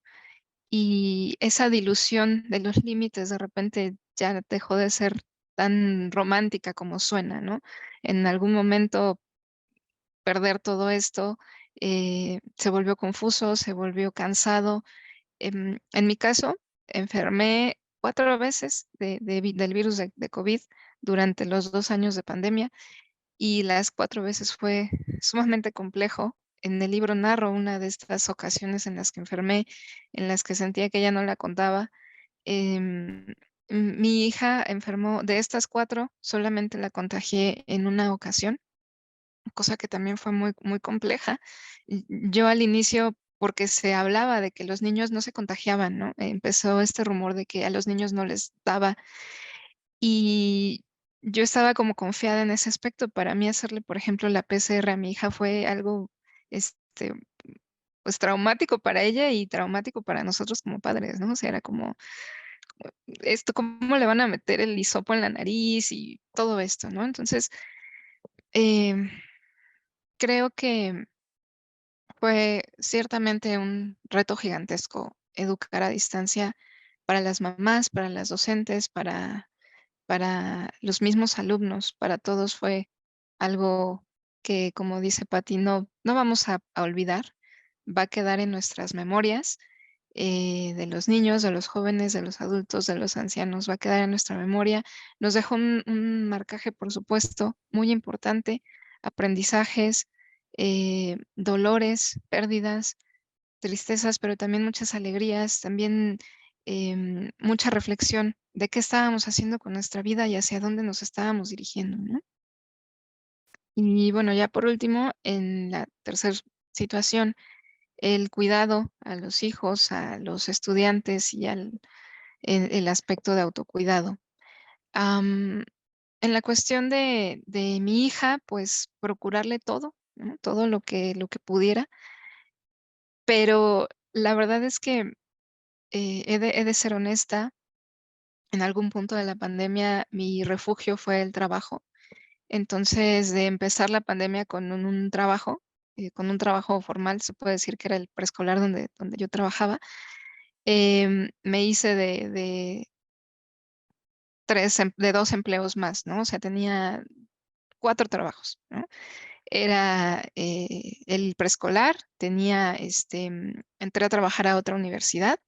Y esa dilución de los límites de repente ya dejó de ser tan romántica como suena, ¿no? En algún momento perder todo esto, se volvió confuso, se volvió cansado. En mi caso, enfermé 4 veces del virus de COVID durante los 2 años de pandemia y las 4 veces fue sumamente complejo. En el libro narro una de estas ocasiones en las que enfermé, en las que sentía que ya no la contaba. Em, Mi hija enfermó de estas 4, solamente la contagié en una ocasión, cosa que también fue muy, muy compleja. Yo al inicio, porque se hablaba de que los niños no se contagiaban, ¿no? Empezó este rumor de que a los niños no les daba y yo estaba como confiada en ese aspecto. Para mí hacerle, por ejemplo, la PCR a mi hija fue algo, pues traumático para ella y traumático para nosotros como padres, ¿no? O sea, era como, esto, ¿cómo le van a meter el hisopo en la nariz y todo esto, ¿no? Entonces, em, creo que fue ciertamente un reto gigantesco educar a distancia para las mamás, para las docentes, para los mismos alumnos, para todos fue algo que, como dice Patti, no vamos a olvidar, va a quedar en nuestras memorias de los niños, de los jóvenes, de los adultos, de los ancianos, va a quedar en nuestra memoria. Nos dejó un marcaje, por supuesto, muy importante, aprendizajes, dolores, pérdidas, tristezas, pero también muchas alegrías, también mucha reflexión de qué estábamos haciendo con nuestra vida y hacia dónde nos estábamos dirigiendo, ¿no? Y bueno, ya por último, en la tercera situación, el cuidado a los hijos, a los estudiantes y el aspecto de autocuidado. Am, en la cuestión de mi hija, pues procurarle todo, ¿no? Todo lo que pudiera, pero la verdad es que he de ser honesta, en algún punto de la pandemia mi refugio fue el trabajo. Entonces, de empezar la pandemia con con un trabajo formal, se puede decir que era el preescolar donde yo trabajaba, me hice de 2 empleos más, ¿no? O sea, tenía 4 trabajos, ¿no? Era, el preescolar, entré a trabajar a otra universidad,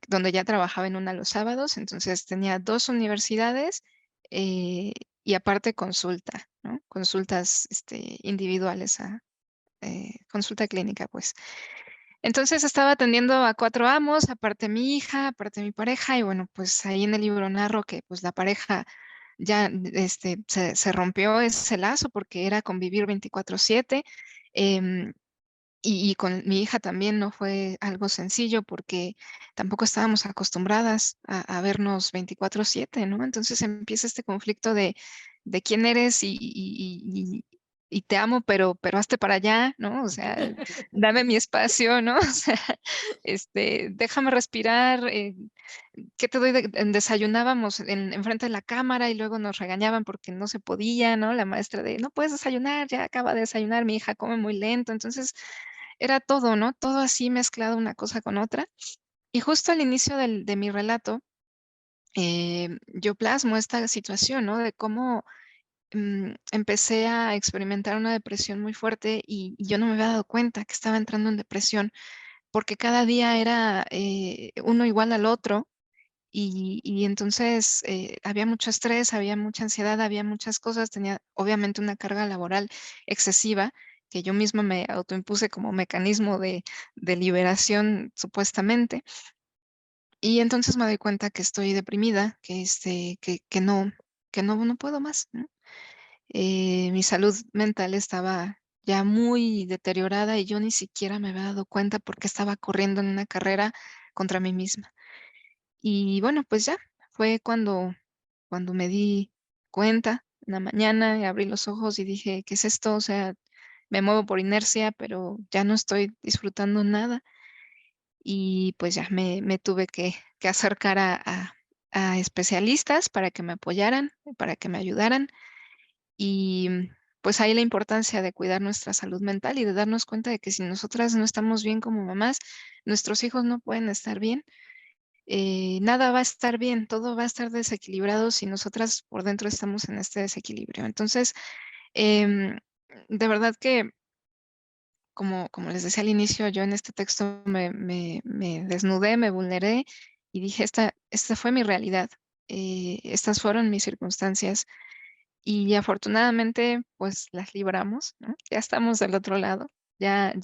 donde ya trabajaba en una los sábados, entonces tenía 2 universidades, eh, y aparte consulta, ¿no? Consultas, individuales consulta clínica, pues. Entonces estaba atendiendo a 4 amos, aparte mi hija, aparte mi pareja, y bueno, pues ahí en el libro narro que pues la pareja ya se rompió ese lazo porque era convivir 24/7. em, y con mi hija también no fue algo sencillo porque tampoco estábamos acostumbradas a vernos 24/7, ¿no? Entonces empieza este conflicto de quién eres y te amo, pero hazte para allá, ¿no? O sea, dame mi espacio, ¿no? O sea, déjame respirar. ¿Qué te doy desayunábamos enfrente de la cámara y luego nos regañaban porque no se podía, ¿no? La maestra de, no puedes desayunar, ya acaba de desayunar, mi hija come muy lento. Entonces, era todo, ¿no? Todo así mezclado una cosa con otra. Y justo al inicio de mi relato, yo plasmo esta situación, ¿no? De cómo empecé a experimentar una depresión muy fuerte y yo no me había dado cuenta que estaba entrando en depresión porque cada día era uno igual al otro y entonces había mucho estrés, había mucha ansiedad, había muchas cosas, tenía obviamente una carga laboral excesiva que yo misma me autoimpuse como mecanismo de liberación supuestamente. Y entonces me doy cuenta que estoy deprimida, que no puedo más, ¿no? Mi salud mental estaba ya muy deteriorada y yo ni siquiera me había dado cuenta porque estaba corriendo en una carrera contra mí misma. Y bueno, pues ya fue cuando me di cuenta en la mañana, y abrí los ojos y dije, ¿qué es esto? O sea, me muevo por inercia, pero ya no estoy disfrutando nada. Y pues ya me tuve que acercar a especialistas para que me apoyaran, para que me ayudaran. Y pues ahí la importancia de cuidar nuestra salud mental y de darnos cuenta de que si nosotras no estamos bien como mamás, nuestros hijos no pueden estar bien. Nada va a estar bien, todo va a estar desequilibrado si nosotras por dentro estamos en este desequilibrio. Entonces, em, de verdad que, como les decía al inicio, yo en este texto me desnudé, me vulneré y dije, esta fue mi realidad, estas fueron mis circunstancias y afortunadamente, pues las libramos, ¿no? Ya estamos del otro lado, ya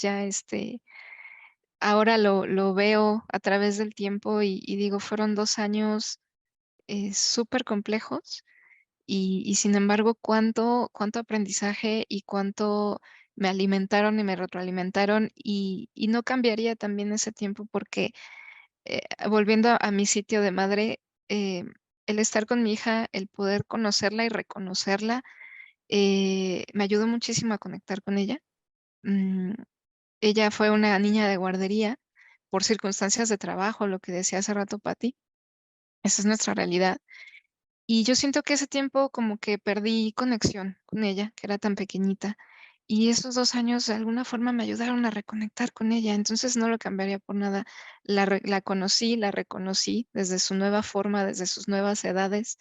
ahora lo veo a través del tiempo y digo, fueron 2 años súper complejos y sin embargo, cuánto aprendizaje y cuánto me alimentaron y me retroalimentaron y no cambiaría también ese tiempo porque volviendo a mi sitio de madre, eh, el estar con mi hija, el poder conocerla y reconocerla, me ayudó muchísimo a conectar con ella. Mm, Ella fue una niña de guardería por circunstancias de trabajo, lo que decía hace rato Patti. Esa es nuestra realidad. Y yo siento que ese tiempo como que perdí conexión con ella, que era tan pequeñita. Y esos 2 años de alguna forma me ayudaron a reconectar con ella. Entonces no lo cambiaría por nada. La conocí, la reconocí desde su nueva forma, desde sus nuevas edades.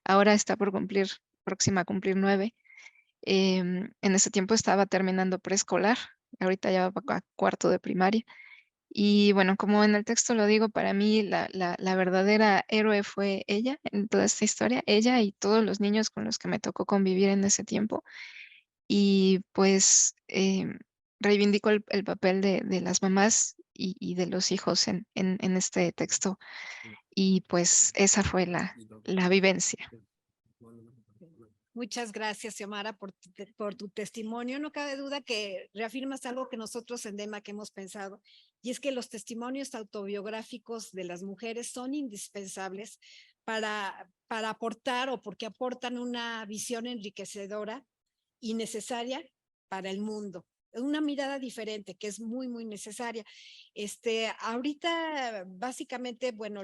Ahora está próxima a cumplir 9. En ese tiempo estaba terminando preescolar. Ahorita ya va a cuarto de primaria. Y bueno, como en el texto lo digo, para mí la verdadera héroe fue ella en toda esta historia, ella y todos los niños con los que me tocó convivir en ese tiempo. Y pues reivindico el papel de las mamás y de los hijos en este texto. Y pues esa fue la vivencia. Muchas gracias, Xiomara, por tu testimonio. No cabe duda que reafirmas algo que nosotros en DEMA que hemos pensado, y es que los testimonios autobiográficos de las mujeres son indispensables para aportar o porque aportan una visión enriquecedora y necesaria para el mundo. Una mirada diferente que es muy, muy necesaria. Ahorita, básicamente, bueno,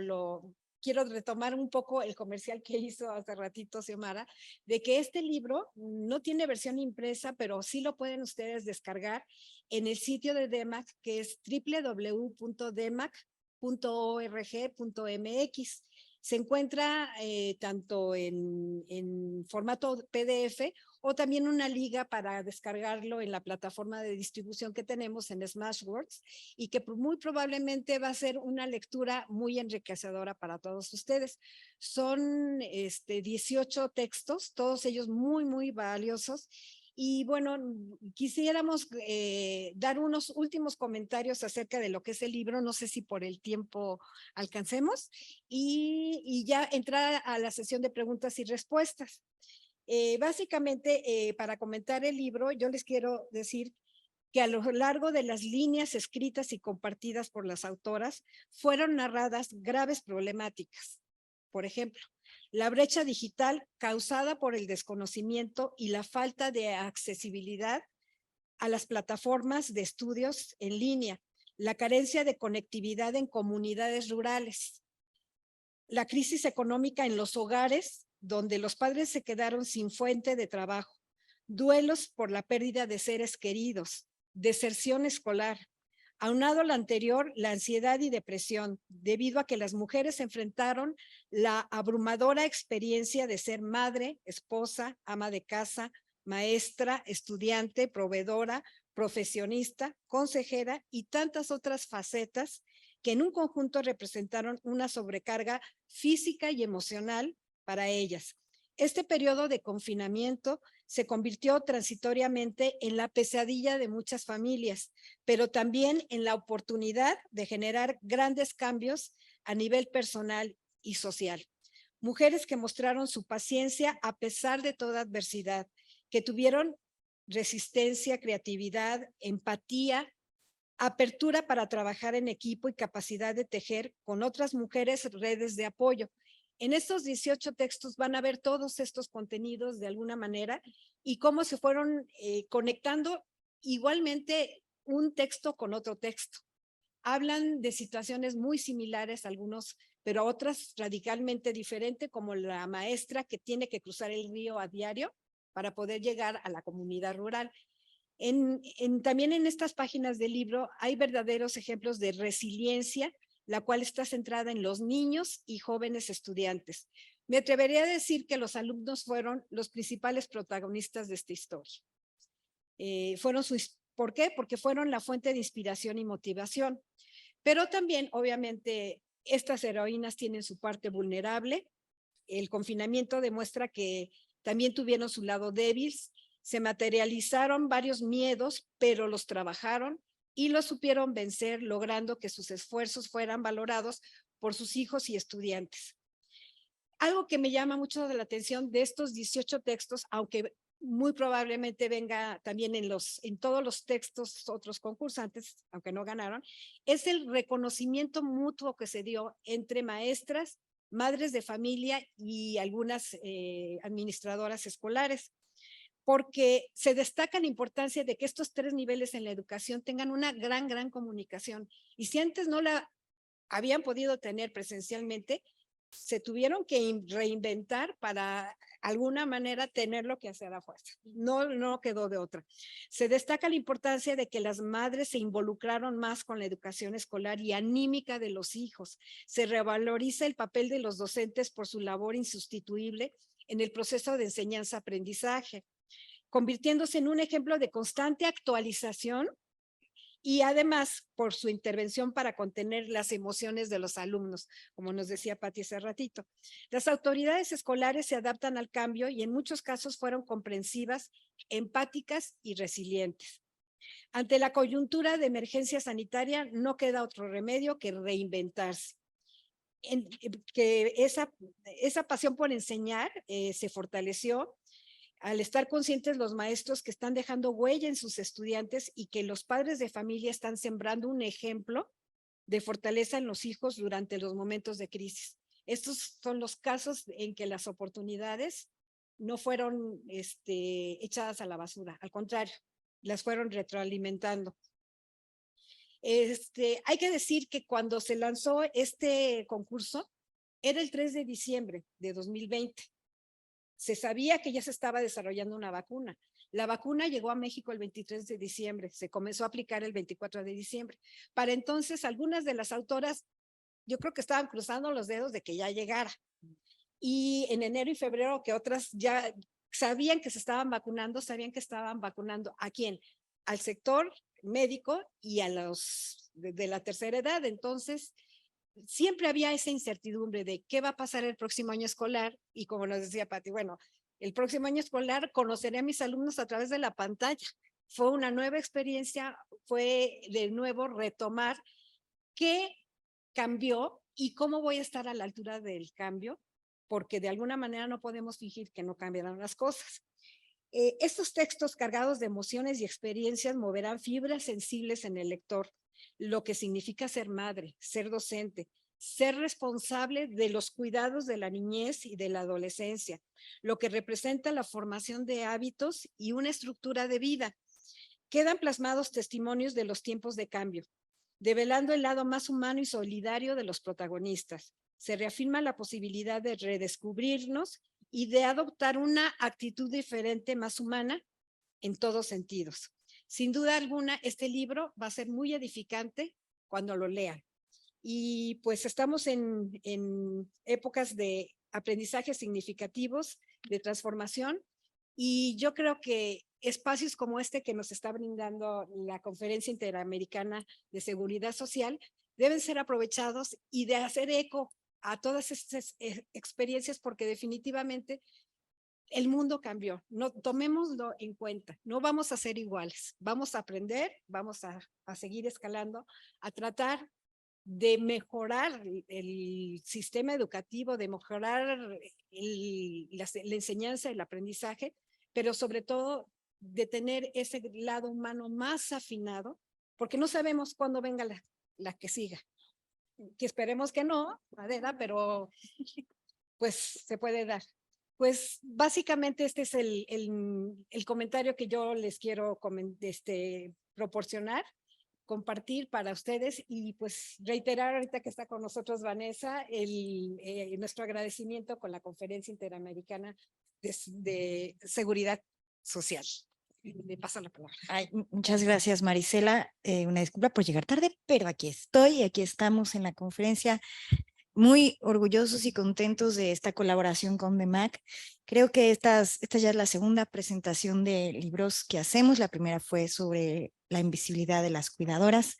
quiero retomar un poco el comercial que hizo hace ratito Xiomara, de que este libro no tiene versión impresa, pero sí lo pueden ustedes descargar en el sitio de DEMAC, que es www.demac.org.mx. Se encuentra tanto en formato PDF o también una liga para descargarlo en la plataforma de distribución que tenemos en Smashwords y que muy probablemente va a ser una lectura muy enriquecedora para todos ustedes. Son 18 textos, todos ellos muy, muy valiosos. Y bueno, quisiéramos dar unos últimos comentarios acerca de lo que es el libro, no sé si por el tiempo alcancemos, y ya entrar a la sesión de preguntas y respuestas. Básicamente, para comentar el libro, yo les quiero decir que a lo largo de las líneas escritas y compartidas por las autoras fueron narradas graves problemáticas. Por ejemplo, la brecha digital causada por el desconocimiento y la falta de accesibilidad a las plataformas de estudios en línea, la carencia de conectividad en comunidades rurales, la crisis económica en los hogares donde los padres se quedaron sin fuente de trabajo, duelos por la pérdida de seres queridos, deserción escolar. Aunado a lo anterior, la ansiedad y depresión, debido a que las mujeres enfrentaron la abrumadora experiencia de ser madre, esposa, ama de casa, maestra, estudiante, proveedora, profesionista, consejera y tantas otras facetas que en un conjunto representaron una sobrecarga física y emocional para ellas. Este periodo de confinamiento se convirtió transitoriamente en la pesadilla de muchas familias, pero también en la oportunidad de generar grandes cambios a nivel personal y social. Mujeres que mostraron su paciencia a pesar de toda adversidad, que tuvieron resistencia, creatividad, empatía, apertura para trabajar en equipo y capacidad de tejer con otras mujeres redes de apoyo. En estos 18 textos van a ver todos estos contenidos de alguna manera y cómo se fueron conectando igualmente un texto con otro texto. Hablan de situaciones muy similares, algunos, pero otras radicalmente diferentes, como la maestra que tiene que cruzar el río a diario para poder llegar a la comunidad rural. También en estas páginas del libro hay verdaderos ejemplos de resiliencia, la cual está centrada en los niños y jóvenes estudiantes. Me atrevería a decir que los alumnos fueron los principales protagonistas de esta historia. ¿Por qué? Porque fueron la fuente de inspiración y motivación. Pero también, obviamente, estas heroínas tienen su parte vulnerable. El confinamiento demuestra que también tuvieron su lado débil. Se materializaron varios miedos, pero los trabajaron y los supieron vencer, logrando que sus esfuerzos fueran valorados por sus hijos y estudiantes. Algo que me llama mucho la atención de estos 18 textos, aunque muy probablemente venga también en todos los textos otros concursantes, aunque no ganaron, es el reconocimiento mutuo que se dio entre maestras, madres de familia y algunas administradoras escolares, porque se destaca la importancia de que estos 3 niveles en la educación tengan una gran comunicación. Y si antes no la habían podido tener presencialmente, se tuvieron que reinventar para alguna manera tenerlo que hacer a fuerza. No quedó de otra. Se destaca la importancia de que las madres se involucraron más con la educación escolar y anímica de los hijos. Se revaloriza el papel de los docentes por su labor insustituible en el proceso de enseñanza-aprendizaje, convirtiéndose en un ejemplo de constante actualización y además por su intervención para contener las emociones de los alumnos, como nos decía Pati hace ratito. Las autoridades escolares se adaptan al cambio y en muchos casos fueron comprensivas, empáticas y resilientes. Ante la coyuntura de emergencia sanitaria, no queda otro remedio que reinventarse. Que esa pasión por enseñar se fortaleció al estar conscientes los maestros que están dejando huella en sus estudiantes y que los padres de familia están sembrando un ejemplo de fortaleza en los hijos durante los momentos de crisis. Estos son los casos en que las oportunidades no fueron echadas a la basura, al contrario, las fueron retroalimentando. Hay que decir que cuando se lanzó este concurso, era el 3 de diciembre de 2020. Se sabía que ya se estaba desarrollando una vacuna. La vacuna llegó a México el 23 de diciembre, se comenzó a aplicar el 24 de diciembre. Para entonces, algunas de las autoras, yo creo que estaban cruzando los dedos de que ya llegara. Y en enero y febrero, que otras ya sabían que se estaban vacunando, sabían que estaban vacunando ¿a quién? Al sector médico y a los de la tercera edad. Entonces, siempre había esa incertidumbre de qué va a pasar el próximo año escolar. Y como nos decía Pati, bueno, el próximo año escolar conoceré a mis alumnos a través de la pantalla. Fue una nueva experiencia, fue de nuevo retomar qué cambió y cómo voy a estar a la altura del cambio, porque de alguna manera no podemos fingir que no cambiarán las cosas. Estos textos cargados de emociones y experiencias moverán fibras sensibles en el lector, lo que significa ser madre, ser docente, ser responsable de los cuidados de la niñez y de la adolescencia, lo que representa la formación de hábitos y una estructura de vida. Quedan plasmados testimonios de los tiempos de cambio, develando el lado más humano y solidario de los protagonistas. Se reafirma la posibilidad de redescubrirnos y de adoptar una actitud diferente, más humana, en todos sentidos. Sin duda alguna, este libro va a ser muy edificante cuando lo lean. Y pues estamos en épocas de aprendizajes significativos, de transformación, y yo creo que espacios como este que nos está brindando la Conferencia Interamericana de Seguridad Social deben ser aprovechados y de hacer eco a todas estas experiencias, porque definitivamente el mundo cambió. No, tomémoslo en cuenta, no vamos a ser iguales, vamos a aprender, vamos a seguir escalando, a tratar de mejorar el sistema educativo, de mejorar la enseñanza, el aprendizaje, pero sobre todo de tener ese lado humano más afinado, porque no sabemos cuándo venga la que siga. Que esperemos que no, madera, pero pues se puede dar. Pues básicamente este es el comentario que yo les quiero proporcionar, compartir para ustedes, y pues reiterar ahorita que está con nosotros Vanessa, nuestro agradecimiento con la Conferencia Interamericana de Seguridad Social. Le paso la palabra. Ay, muchas gracias, Marisela. Una disculpa por llegar tarde, pero aquí estoy, aquí estamos en la conferencia, muy orgullosos y contentos de esta colaboración con DEMAC. Creo que esta ya es la segunda presentación de libros que hacemos. La primera fue sobre la invisibilidad de las cuidadoras.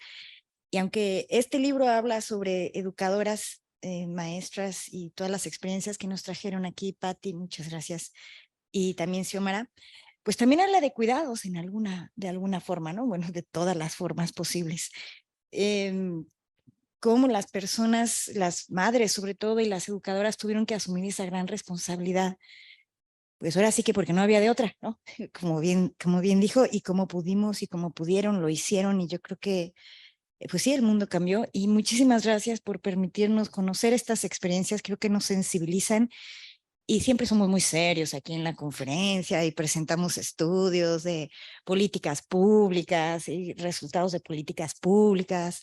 Y aunque este libro habla sobre educadoras, maestras y todas las experiencias que nos trajeron aquí, Patti, muchas gracias, y también Xiomara, pues también habla de cuidados de alguna forma, ¿no? Bueno, de todas las formas posibles. Cómo las personas, las madres sobre todo, y las educadoras tuvieron que asumir esa gran responsabilidad. Pues ahora sí que porque no había de otra, ¿no? Como bien dijo, y como pudimos y como pudieron, lo hicieron, y yo creo que pues sí, el mundo cambió, y muchísimas gracias por permitirnos conocer estas experiencias. Creo que nos sensibilizan, y siempre somos muy serios aquí en la conferencia y presentamos estudios de políticas públicas y resultados de políticas públicas.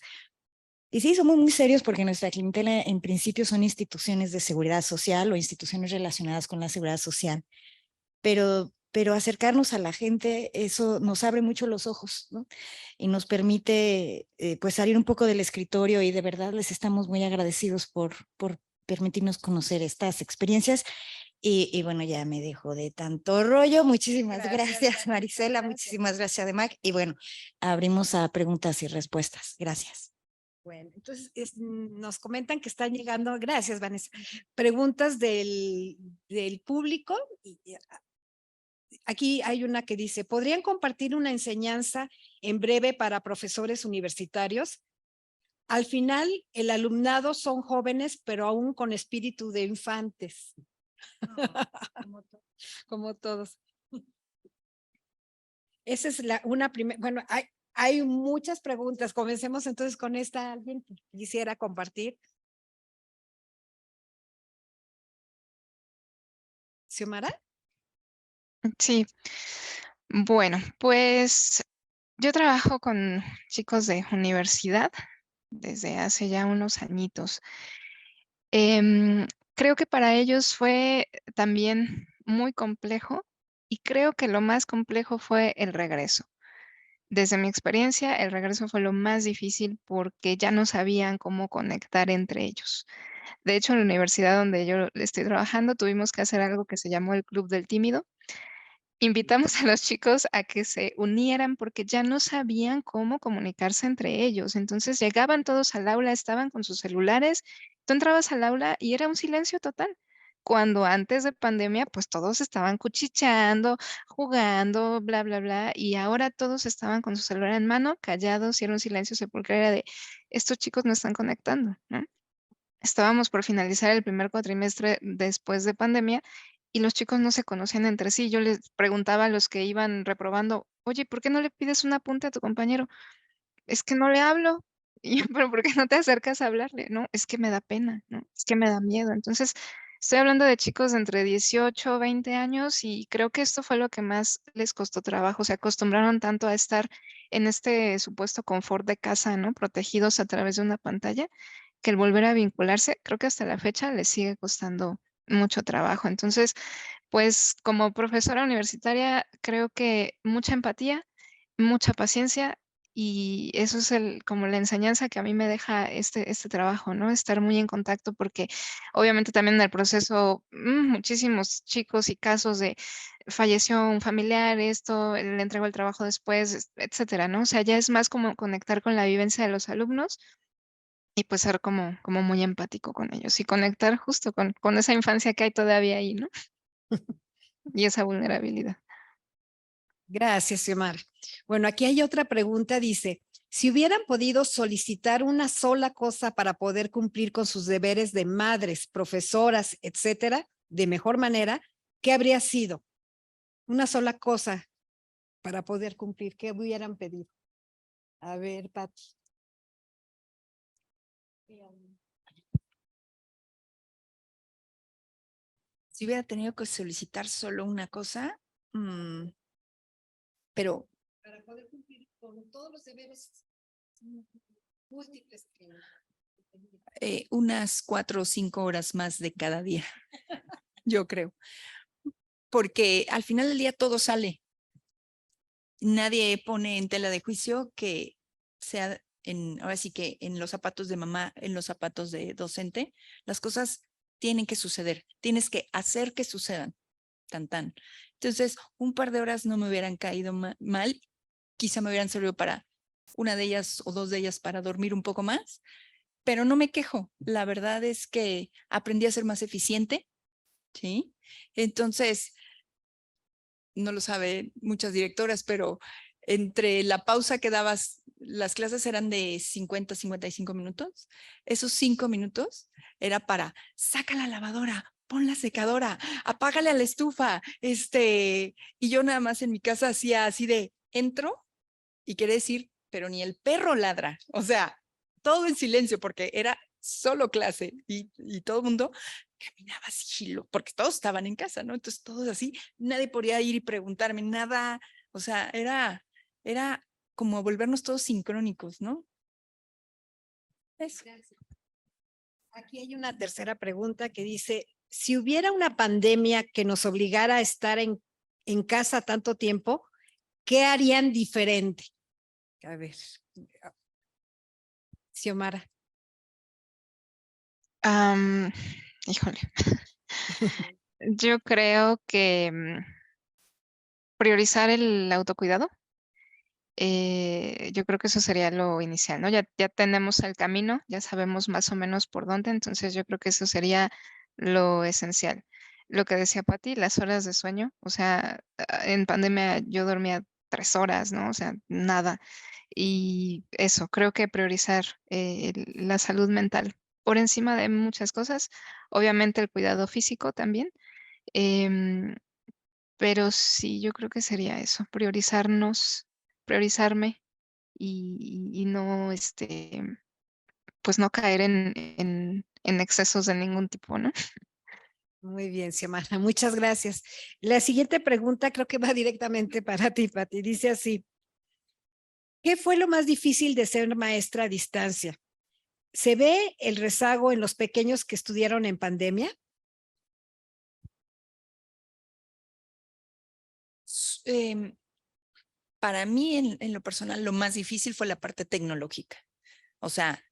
Y sí, somos muy serios porque nuestra clientela en principio son instituciones de seguridad social o instituciones relacionadas con la seguridad social. Pero acercarnos a la gente, eso nos abre mucho los ojos, ¿no? Y nos permite pues salir un poco del escritorio, y de verdad les estamos muy agradecidos por permitirnos conocer estas experiencias. Y bueno, ya me dejo de tanto rollo. Muchísimas gracias, Marisela. Gracias. Muchísimas gracias, DEMAC. Y bueno, abrimos a preguntas y respuestas. Gracias. Bueno, entonces nos comentan que están llegando, gracias Vanessa, preguntas del público. Aquí hay una que dice, ¿podrían compartir una enseñanza en breve para profesores universitarios? Al final, el alumnado son jóvenes, pero aún con espíritu de infantes. Como todos. Esa es una primera, bueno, hay muchas preguntas. Comencemos entonces con esta. ¿Alguien que quisiera compartir? ¿Xiomara? Sí, Bueno, pues yo trabajo con chicos de universidad desde hace ya unos añitos. Em, Creo que para ellos fue también muy complejo y creo que lo más complejo fue el regreso. Desde mi experiencia, el regreso fue lo más difícil porque ya no sabían cómo conectar entre ellos. De hecho, en la universidad donde yo estoy trabajando, tuvimos que hacer algo que se llamó el Club del Tímido. Invitamos a los chicos a que se unieran porque ya no sabían cómo comunicarse entre ellos. Entonces llegaban todos al aula, estaban con sus celulares, tú entrabas al aula y era un silencio total. Cuando antes de pandemia, pues todos estaban cuchicheando, jugando, bla, bla, bla, y ahora todos estaban con su celular en mano, callados, y era un silencio sepulcral, era de, estos chicos no están conectando, ¿no? Estábamos por finalizar el primer cuatrimestre después de pandemia y los chicos no se conocían entre sí. Yo les preguntaba a los que iban reprobando, oye, ¿por qué no le pides un apunte a tu compañero? Es que no le hablo. Y yo, pero ¿por qué no te acercas a hablarle? No, es que me da pena, ¿no? Es que me da miedo. Entonces, estoy hablando de chicos de entre 18, 20 años y creo que esto fue lo que más les costó trabajo. Se acostumbraron tanto a estar en este supuesto confort de casa, ¿no? Protegidos a través de una pantalla, que el volver a vincularse, creo que hasta la fecha les sigue costando mucho trabajo. Entonces, pues como profesora universitaria, creo que mucha empatía, mucha paciencia y eso es como la enseñanza que a mí me deja este trabajo, ¿no? Estar muy en contacto porque obviamente también en el proceso muchísimos chicos y casos de falleció un familiar, esto, le entregó el trabajo después, etcétera, ¿no? O sea, ya es más como conectar con la vivencia de los alumnos y pues ser como muy empático con ellos y conectar justo con esa infancia que hay todavía ahí, ¿no? Y esa vulnerabilidad. Gracias, Xiomara. Bueno, aquí hay otra pregunta, dice, si hubieran podido solicitar una sola cosa para poder cumplir con sus deberes de madres, profesoras, etcétera, de mejor manera, ¿qué habría sido? Una sola cosa para poder cumplir, ¿qué hubieran pedido? A ver, Pati. Si hubiera tenido que solicitar solo una cosa, pero Para poder cumplir con todos los deberes múltiples que unas 4 o 5 horas más de cada día, yo creo. Porque al final del día todo sale. Nadie pone en tela de juicio que sea ahora sí que en los zapatos de mamá, en los zapatos de docente, las cosas tienen que suceder. Tienes que hacer que sucedan. Tan, tan. Entonces, un par de horas no me hubieran caído mal. Quizá me hubieran servido para una de ellas o dos de ellas para dormir un poco más, pero no me quejo. La verdad es que aprendí a ser más eficiente, ¿sí? Entonces, no lo saben muchas directoras, pero entre la pausa que dabas, las clases eran de 50, 55 minutos. Esos 5 minutos era para saca la lavadora, pon la secadora, apágale a la estufa. Y yo nada más en mi casa hacía así de entro y quiere decir, pero ni el perro ladra. O sea, todo en silencio porque era solo clase y todo el mundo caminaba sigilo, porque todos estaban en casa, ¿no? Entonces todos así, nadie podía ir y preguntarme nada, o sea, era como volvernos todos sincrónicos, ¿no? Eso. Aquí hay una tercera pregunta que dice, si hubiera una pandemia que nos obligara a estar en casa tanto tiempo, ¿qué harían diferente? A ver, Xiomara. Am, Híjole, yo creo que priorizar el autocuidado. Yo creo que eso sería lo inicial, ¿no? Ya tenemos el camino, ya sabemos más o menos por dónde, entonces yo creo que eso sería lo esencial. Lo que decía Pati, las horas de sueño, o sea, en pandemia yo dormía 3 horas, ¿no? O sea, nada. Y eso, creo que priorizar la salud mental por encima de muchas cosas, obviamente el cuidado físico también, em, pero sí, yo creo que sería eso, priorizarme y no, pues no caer en excesos de ningún tipo, ¿no? Muy bien, Xiomara, muchas gracias. La siguiente pregunta creo que va directamente para ti, Pati. Dice así, ¿qué fue lo más difícil de ser maestra a distancia? ¿Se ve el rezago en los pequeños que estudiaron en pandemia? Para mí, en lo personal, lo más difícil fue la parte tecnológica. O sea,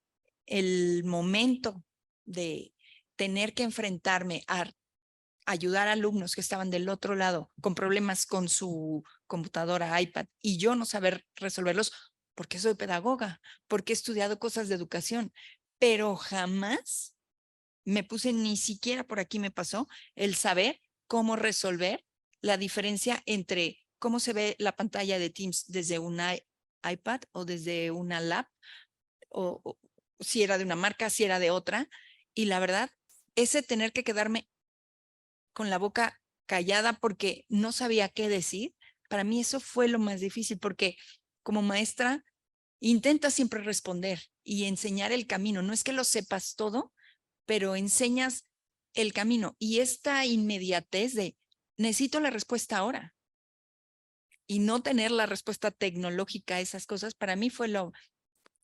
el momento de tener que enfrentarme a ayudar a alumnos que estaban del otro lado con problemas con su computadora, iPad, y yo no saber resolverlos porque soy pedagoga, porque he estudiado cosas de educación, pero jamás me puse, ni siquiera por aquí me pasó, el saber cómo resolver la diferencia entre cómo se ve la pantalla de Teams desde una iPad o desde una lap, o si era de una marca, si era de otra. Y la verdad, ese tener que quedarme con la boca callada porque no sabía qué decir, para mí eso fue lo más difícil, porque como maestra intenta siempre responder y enseñar el camino. No es que lo sepas todo, pero enseñas el camino. Y esta inmediatez de necesito la respuesta ahora y no tener la respuesta tecnológica a esas cosas, para mí fue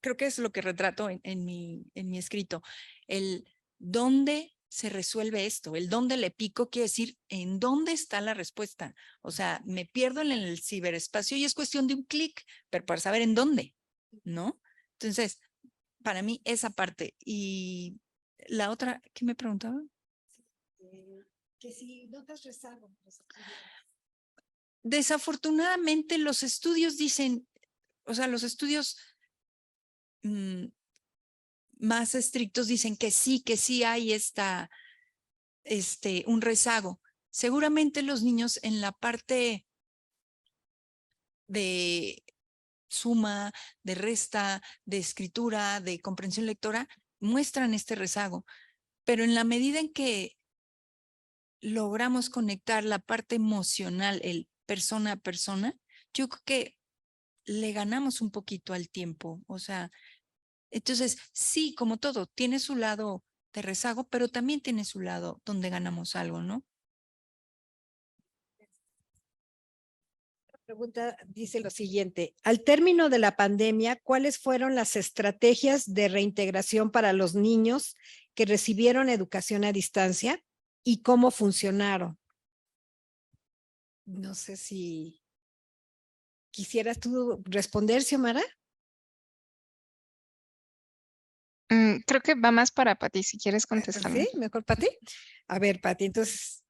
creo que es lo que retrato en mi escrito. El dónde se resuelve esto, el dónde le pico quiere decir en dónde está la respuesta. O sea, me pierdo en el ciberespacio y es cuestión de un clic, pero para saber en dónde, ¿no? Entonces, para mí esa parte. Y la otra, ¿qué me preguntaba? Que si notas rezago. Desafortunadamente los estudios dicen, o sea, los estudios más estrictos dicen que sí hay un rezago. Seguramente los niños en la parte de suma, de resta, de escritura, de comprensión lectora, muestran este rezago. Pero en la medida en que logramos conectar la parte emocional, el persona a persona, yo creo que le ganamos un poquito al tiempo. O sea, entonces, sí, como todo, tiene su lado de rezago, pero también tiene su lado donde ganamos algo, ¿no? La pregunta dice lo siguiente, al término de la pandemia, ¿cuáles fueron las estrategias de reintegración para los niños que recibieron educación a distancia y cómo funcionaron? No sé si quisieras tú responder, Xiomara. Creo que va más para Pati, si quieres contestarme. Sí, mejor para ti. A ver, Pati, entonces.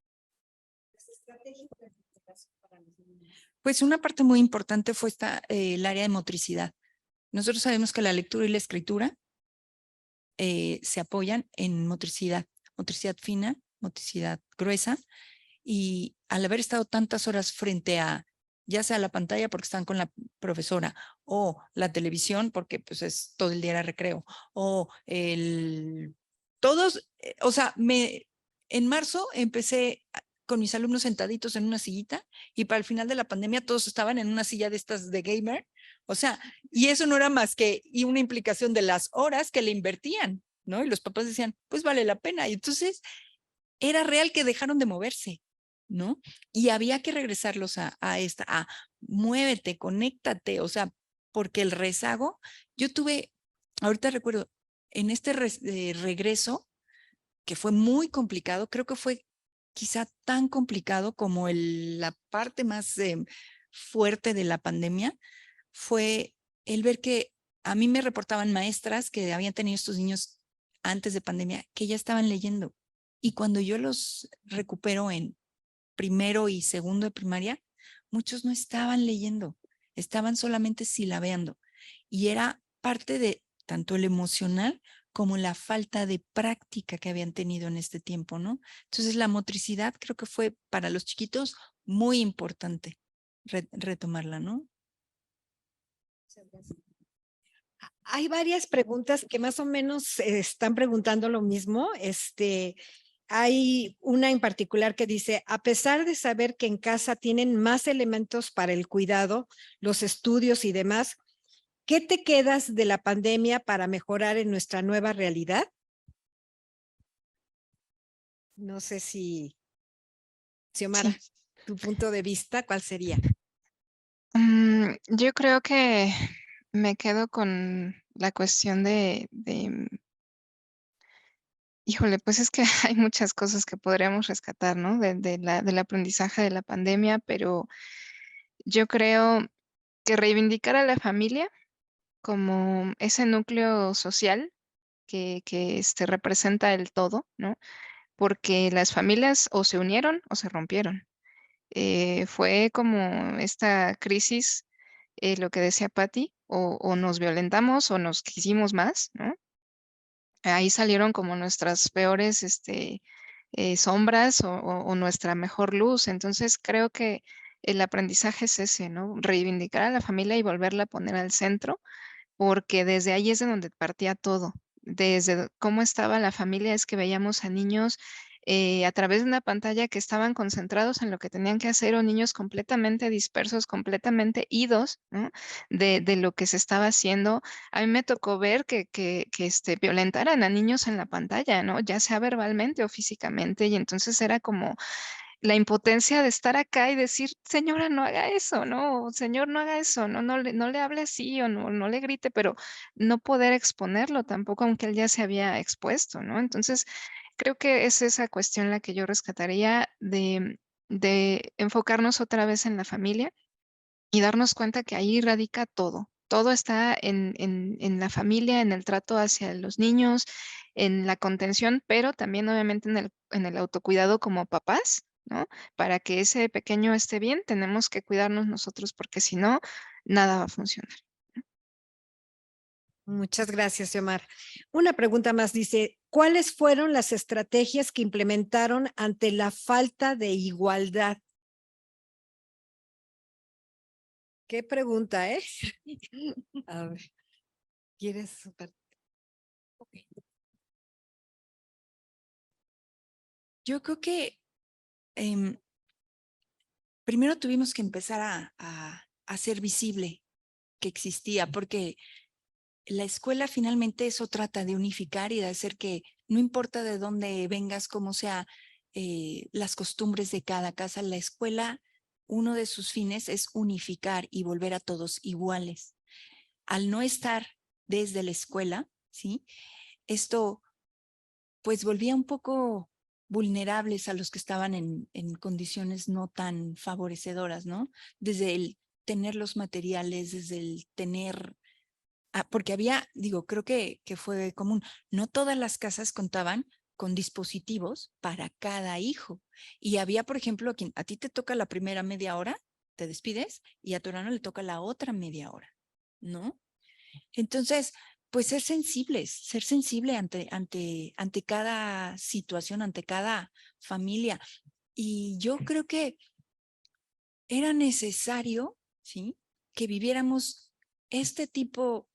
Pues una parte muy importante fue el área de motricidad. Nosotros sabemos que la lectura y la escritura se apoyan en motricidad fina, motricidad gruesa, y al haber estado tantas horas frente a ya sea la pantalla porque están con la profesora, o la televisión porque pues es todo el día era recreo, o todos, o sea, en marzo empecé con mis alumnos sentaditos en una sillita y para el final de la pandemia todos estaban en una silla de estas de gamer, o sea, y eso no era más que una implicación de las horas que le invertían, ¿no? Y los papás decían, pues vale la pena. Y entonces era real que dejaron de moverse, ¿no? Y había que regresarlos a muévete, conéctate, o sea, porque el rezago, yo tuve, ahorita recuerdo, en este regreso, que fue muy complicado, creo que fue quizá tan complicado como la parte más fuerte de la pandemia, fue el ver que a mí me reportaban maestras que habían tenido estos niños antes de pandemia, que ya estaban leyendo. Y cuando yo los recupero en primero y segundo de primaria, muchos no estaban leyendo, estaban solamente silabeando. Y era parte de tanto el emocional como la falta de práctica que habían tenido en este tiempo, ¿no? Entonces la motricidad creo que fue para los chiquitos muy importante retomarla, ¿no? Hay varias preguntas que más o menos están preguntando lo mismo. Hay una en particular que dice, a pesar de saber que en casa tienen más elementos para el cuidado, los estudios y demás, ¿qué te quedas de la pandemia para mejorar en nuestra nueva realidad? No sé si, Xiomara, tu punto de vista, ¿cuál sería? Yo creo que me quedo con la cuestión híjole, pues es que hay muchas cosas que podríamos rescatar, ¿no? Del aprendizaje de la pandemia, pero yo creo que reivindicar a la familia como ese núcleo social que representa el todo, ¿no? Porque las familias o se unieron o se rompieron. Fue como esta crisis, lo que decía Patty, o nos violentamos o nos quisimos más, ¿no? Ahí salieron como nuestras peores sombras o nuestra mejor luz. Entonces creo que el aprendizaje es ese, ¿no? Reivindicar a la familia y volverla a poner al centro, porque desde ahí es de donde partía todo. Desde cómo estaba la familia es que veíamos a niños a través de una pantalla que estaban concentrados en lo que tenían que hacer o niños completamente dispersos, completamente idos, ¿no? De lo que se estaba haciendo. A mí me tocó ver que violentaran a niños en la pantalla, ¿no? Ya sea verbalmente o físicamente. Y entonces era como la impotencia de estar acá y decir, señora, no haga eso, ¿no? O, señor, no haga eso, no, no le hable así o no le grite, pero no poder exponerlo tampoco, aunque él ya se había expuesto, ¿no? Entonces, creo que es esa cuestión la que yo rescataría de enfocarnos otra vez en la familia y darnos cuenta que ahí radica todo. Todo está en la familia, en el trato hacia los niños, en la contención, pero también obviamente en el autocuidado como papás, ¿no? Para que ese pequeño esté bien, tenemos que cuidarnos nosotros porque si no, nada va a funcionar. Muchas gracias, Xiomara. Una pregunta más dice, ¿cuáles fueron las estrategias que implementaron ante la falta de igualdad? Qué pregunta, ¿eh? A ver, ¿quieres? Ok. Yo creo que primero tuvimos que empezar a hacer visible que existía, porque la escuela finalmente eso trata de unificar y de hacer que no importa de dónde vengas, cómo sea las costumbres de cada casa, la escuela, uno de sus fines es unificar y volver a todos iguales. Al no estar desde la escuela, ¿sí? Esto pues volvía un poco vulnerables a los que estaban en condiciones no tan favorecedoras, ¿no? Desde el tener los materiales, desde el tener porque había, digo, creo que fue común, no todas las casas contaban con dispositivos para cada hijo. Y había, por ejemplo, a ti te toca la primera media hora, te despides, y a tu hermano le toca la otra media hora, ¿no? Entonces, pues ser sensible ante cada situación, ante cada familia. Y yo creo que era necesario, ¿sí? Que viviéramos este tipo.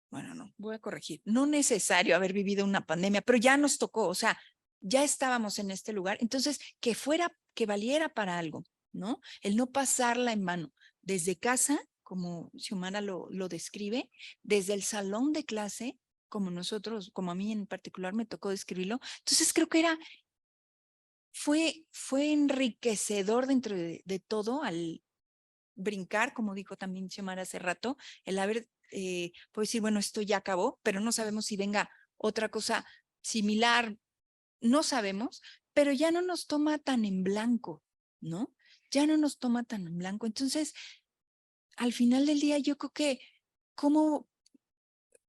Bueno, no, voy a corregir. No necesario haber vivido una pandemia, pero ya nos tocó, o sea, ya estábamos en este lugar. Entonces, que valiera para algo, ¿no? El no pasarla en mano. Desde casa, como Xiomara lo describe, desde el salón de clase, como nosotros, como a mí en particular me tocó describirlo. Entonces, creo que fue enriquecedor dentro de todo al brincar, como dijo también Xiomara hace rato, el haber, puedo decir, bueno, esto ya acabó, pero no sabemos si venga otra cosa similar, no sabemos, pero ya no nos toma tan en blanco, ¿no? Ya no nos toma tan en blanco. Entonces, al final del día, yo creo que como,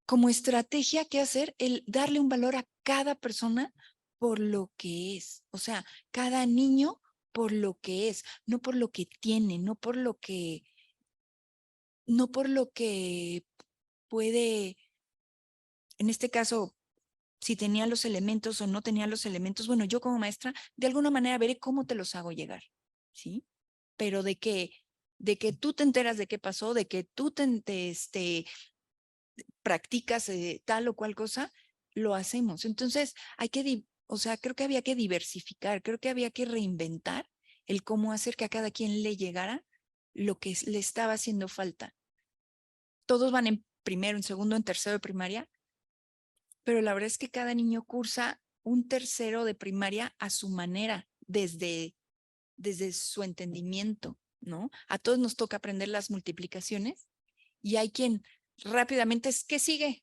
como estrategia, ¿qué hacer? El darle un valor a cada persona por lo que es, o sea, cada niño por lo que es, no por lo que tiene, no por lo que puede, en este caso, si tenía los elementos o no tenía los elementos, bueno, yo como maestra, de alguna manera veré cómo te los hago llegar, ¿sí? Pero de que tú te enteras de qué pasó, de que tú practicas tal o cual cosa, lo hacemos. Entonces, o sea, creo que había que diversificar, creo que había que reinventar el cómo hacer que a cada quien le llegara lo que le estaba haciendo falta. Todos van en primero, en segundo, en tercero de primaria, pero la verdad es que cada niño cursa un tercero de primaria a su manera, desde su entendimiento, ¿no? A todos nos toca aprender las multiplicaciones y hay quien rápidamente es, ¿qué sigue?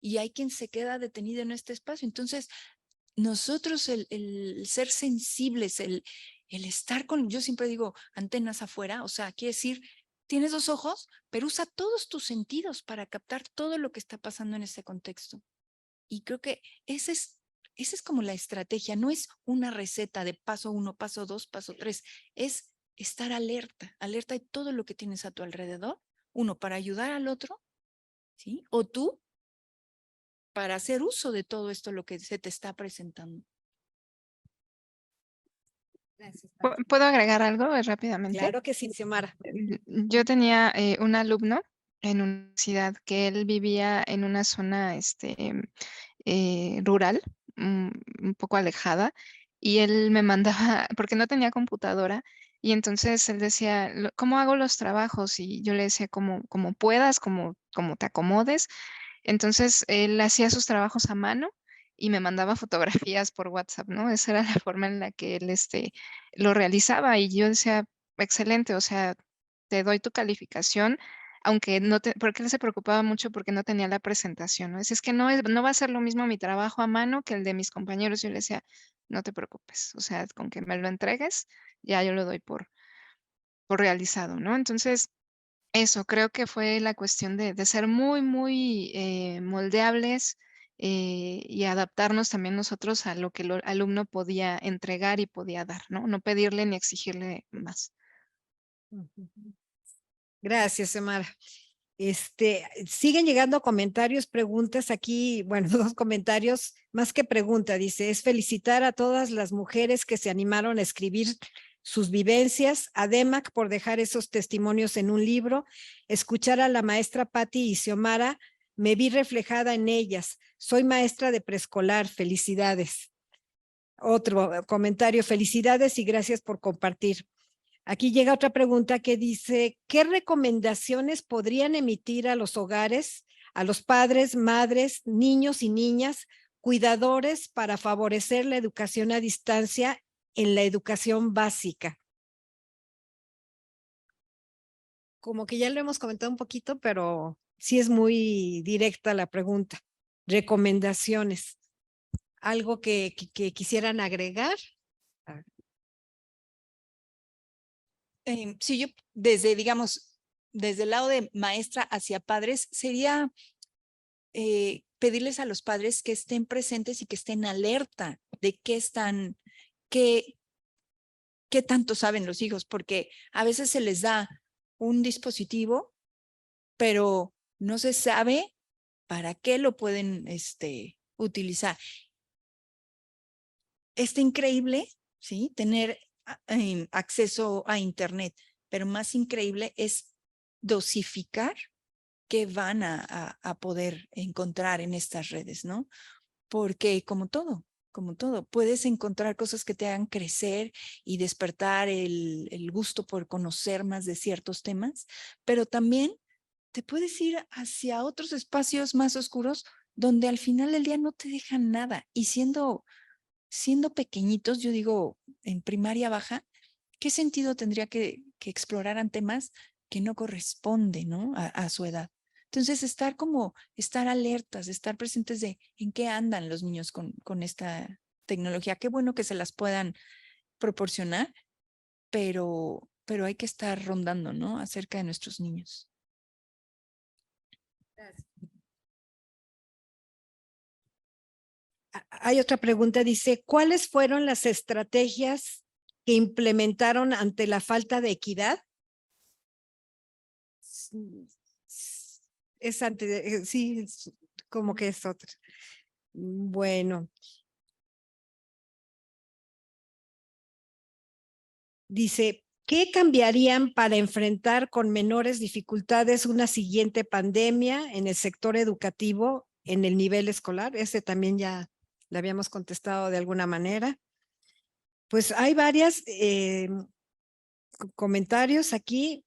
Y hay quien se queda detenido en este espacio. Entonces, nosotros el ser sensibles, el estar con, yo siempre digo, antenas afuera, o sea, quiere decir, tienes 2 ojos, pero usa todos tus sentidos para captar todo lo que está pasando en este contexto. Y creo que esa es como la estrategia, no es una receta de paso 1, paso 2, paso 3, es estar alerta, alerta de todo lo que tienes a tu alrededor, uno, para ayudar al otro, ¿sí? O tú, para hacer uso de todo esto, lo que se te está presentando. Gracias. ¿Puedo agregar algo rápidamente? Claro que sí, Xiomara. Yo tenía un alumno en una universidad que él vivía en una zona rural, un poco alejada, y él me mandaba, porque no tenía computadora, y entonces él decía, ¿cómo hago los trabajos? Y yo le decía, como puedas, como te acomodes. Entonces él hacía sus trabajos a mano y me mandaba fotografías por WhatsApp, ¿no? Esa era la forma en la que él lo realizaba y yo decía, excelente, o sea, te doy tu calificación, aunque no te, porque él se preocupaba mucho porque no tenía la presentación, ¿no? Es que no va a ser lo mismo mi trabajo a mano que el de mis compañeros. Yo le decía, no te preocupes, o sea, con que me lo entregues, ya yo lo doy por realizado, ¿no? Entonces, eso, creo que fue la cuestión de ser muy, muy moldeables y adaptarnos también nosotros a lo que el alumno podía entregar y podía dar, ¿no? No pedirle ni exigirle más. Ujú. Gracias, Xiomara. Siguen llegando comentarios, preguntas aquí, bueno, 2 comentarios, más que pregunta, dice, es felicitar a todas las mujeres que se animaron a escribir sus vivencias, a DEMAC por dejar esos testimonios en un libro, escuchar a la maestra Patti y Xiomara, me vi reflejada en ellas, soy maestra de preescolar, felicidades. Otro comentario, felicidades y gracias por compartir. Aquí llega otra pregunta que dice, ¿qué recomendaciones podrían emitir a los hogares, a los padres, madres, niños y niñas, cuidadores para favorecer la educación a distancia en la educación básica? Como que ya lo hemos comentado un poquito, pero sí es muy directa la pregunta. Recomendaciones. ¿Algo que quisieran agregar? Sí, yo desde, digamos, desde el lado de maestra hacia padres, sería pedirles a los padres que estén presentes y que estén alerta de qué tanto saben los hijos, porque a veces se les da un dispositivo, pero no se sabe para qué lo pueden utilizar. Está increíble, ¿sí? Tener acceso a Internet, pero más increíble es dosificar qué van a poder encontrar en estas redes, ¿no? Porque como todo, puedes encontrar cosas que te hagan crecer y despertar el gusto por conocer más de ciertos temas, pero también te puedes ir hacia otros espacios más oscuros donde al final del día no te dejan nada. Y siendo pequeñitos, yo digo, en primaria baja, ¿qué sentido tendría que exploraran temas que no corresponden, ¿no? a su edad? Entonces, estar alertas, estar presentes de en qué andan los niños con esta tecnología. Qué bueno que se las puedan proporcionar, pero hay que estar rondando, ¿no? Acerca de nuestros niños. Hay otra pregunta, dice, ¿cuáles fueron las estrategias que implementaron ante la falta de equidad? Sí, como que es otra. Bueno. Dice, ¿qué cambiarían para enfrentar con menores dificultades una siguiente pandemia en el sector educativo, en el nivel escolar? Ese también ya le habíamos contestado de alguna manera. Pues hay varias comentarios aquí.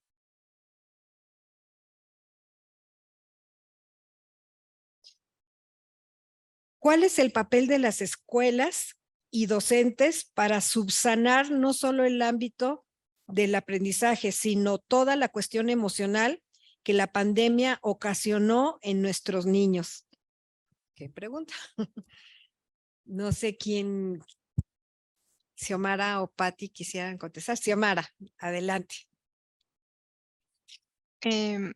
¿Cuál es el papel de las escuelas y docentes para subsanar no solo el ámbito del aprendizaje, sino toda la cuestión emocional que la pandemia ocasionó en nuestros niños? ¿Qué pregunta? No sé quién, Xiomara o Patti quisieran contestar. Xiomara, adelante.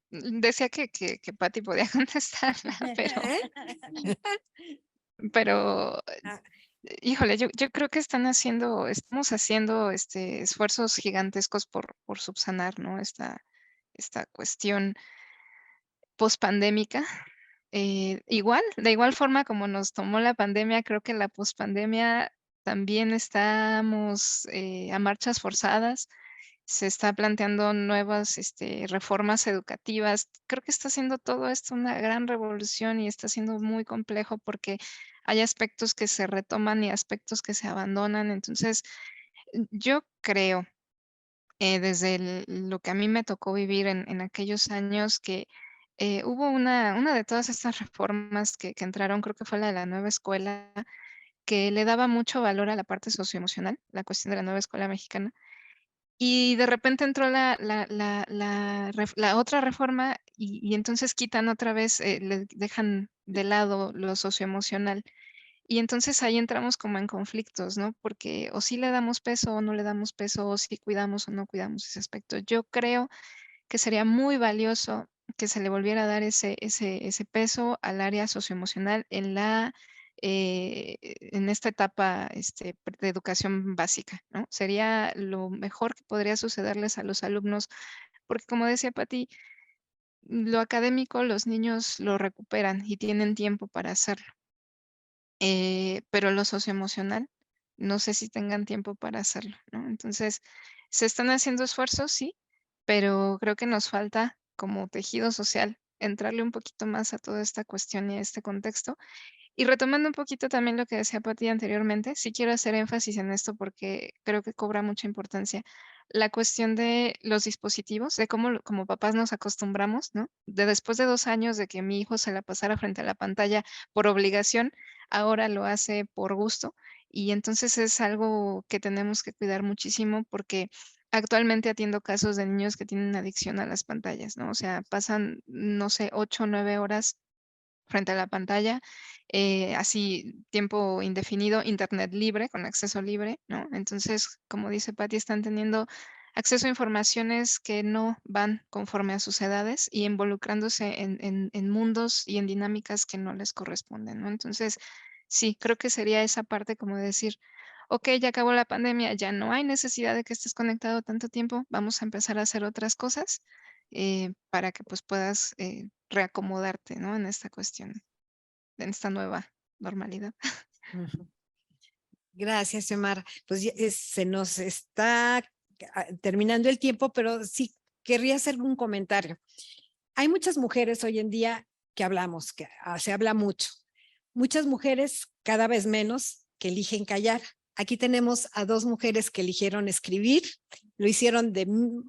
Decía que Patti podía contestarla, pero Ah. híjole, yo creo que estamos haciendo esfuerzos gigantescos por subsanar, ¿no? Esta cuestión pospandémica. De igual forma como nos tomó la pandemia, creo que la pospandemia también estamos a marchas forzadas. Se está planteando nuevas reformas educativas. Creo que está haciendo todo esto una gran revolución y está siendo muy complejo porque hay aspectos que se retoman y aspectos que se abandonan. Entonces, yo creo, desde lo que a mí me tocó vivir en aquellos años, que hubo una de todas estas reformas que entraron, creo que fue la de la nueva escuela, que le daba mucho valor a la parte socioemocional, la cuestión de la nueva escuela mexicana. Y de repente entró la otra reforma y entonces quitan otra vez, le dejan de lado lo socioemocional. Y entonces ahí entramos como en conflictos, ¿no? Porque o sí le damos peso o no le damos peso, o sí cuidamos o no cuidamos ese aspecto. Yo creo que sería muy valioso que se le volviera a dar ese peso al área socioemocional en esta etapa de educación básica, ¿no? Sería lo mejor que podría sucederles a los alumnos, porque como decía Pati, lo académico los niños lo recuperan y tienen tiempo para hacerlo. Pero lo socioemocional, no sé si tengan tiempo para hacerlo, ¿no? Entonces, se están haciendo esfuerzos, sí, pero creo que nos falta como tejido social entrarle un poquito más a toda esta cuestión y a este contexto. Y retomando un poquito también lo que decía Pati anteriormente, sí quiero hacer énfasis en esto porque creo que cobra mucha importancia. La cuestión de los dispositivos, de cómo como papás nos acostumbramos, ¿no? De después de 2 años de que mi hijo se la pasara frente a la pantalla por obligación, ahora lo hace por gusto. Y entonces es algo que tenemos que cuidar muchísimo porque actualmente atiendo casos de niños que tienen adicción a las pantallas, ¿no? O sea, pasan, no sé, 8 o 9 horas frente a la pantalla, así tiempo indefinido, internet libre, con acceso libre, ¿no? Entonces, como dice Patti, están teniendo acceso a informaciones que no van conforme a sus edades y involucrándose en mundos y en dinámicas que no les corresponden, ¿no? Entonces, sí, creo que sería esa parte como de decir, ok, ya acabó la pandemia, ya no hay necesidad de que estés conectado tanto tiempo, vamos a empezar a hacer otras cosas para que pues puedas reacomodarte, ¿no? En esta cuestión, en esta nueva normalidad. Ujú. Gracias, Xiomara. Pues se nos está terminando el tiempo, pero sí querría hacer un comentario. Hay muchas mujeres hoy en día que hablamos, que se habla mucho. Muchas mujeres, cada vez menos, que eligen callar. Aquí tenemos a 2 mujeres que eligieron escribir, lo hicieron de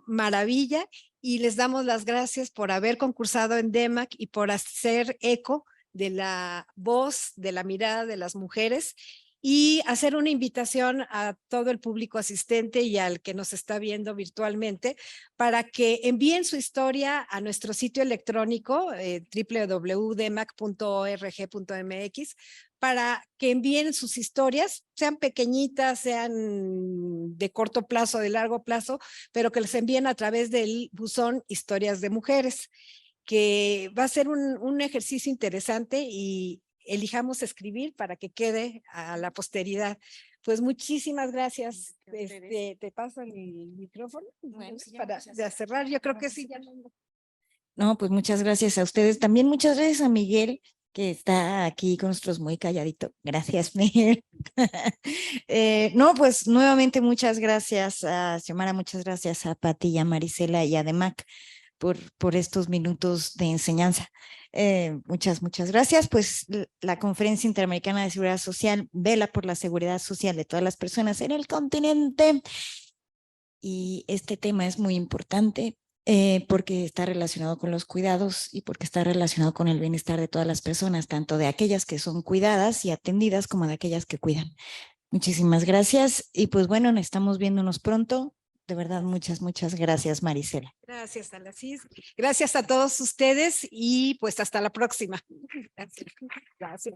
maravilla y les damos las gracias por haber concursado en DEMAC y por hacer eco de la voz, de la mirada de las mujeres y hacer una invitación a todo el público asistente y al que nos está viendo virtualmente para que envíen su historia a nuestro sitio electrónico www.demac.org.mx para que envíen sus historias, sean pequeñitas, sean de corto plazo, de largo plazo, pero que les envíen a través del buzón Historias de Mujeres, que va a ser un ejercicio interesante y elijamos escribir para que quede a la posteridad. Pues muchísimas gracias. Te paso el micrófono Bueno, sí, para ya cerrar. Yo creo que sí. Ya No, pues muchas gracias a ustedes. También muchas gracias a Miguel, que está aquí con nosotros muy calladito. Gracias, Miguel. No, pues nuevamente muchas gracias a Xiomara, muchas gracias a Pati y a Marisela y a Demac por estos minutos de enseñanza. Muchas gracias. Pues la Conferencia Interamericana de Seguridad Social vela por la seguridad social de todas las personas en el continente y este tema es muy importante. porque está relacionado con los cuidados y porque está relacionado con el bienestar de todas las personas, tanto de aquellas que son cuidadas y atendidas como de aquellas que cuidan. Muchísimas gracias y pues bueno, nos estamos viéndonos pronto. De verdad, muchas gracias, Marisela. Gracias, Alasis. Gracias a todos ustedes y pues hasta la próxima. Gracias. Gracias.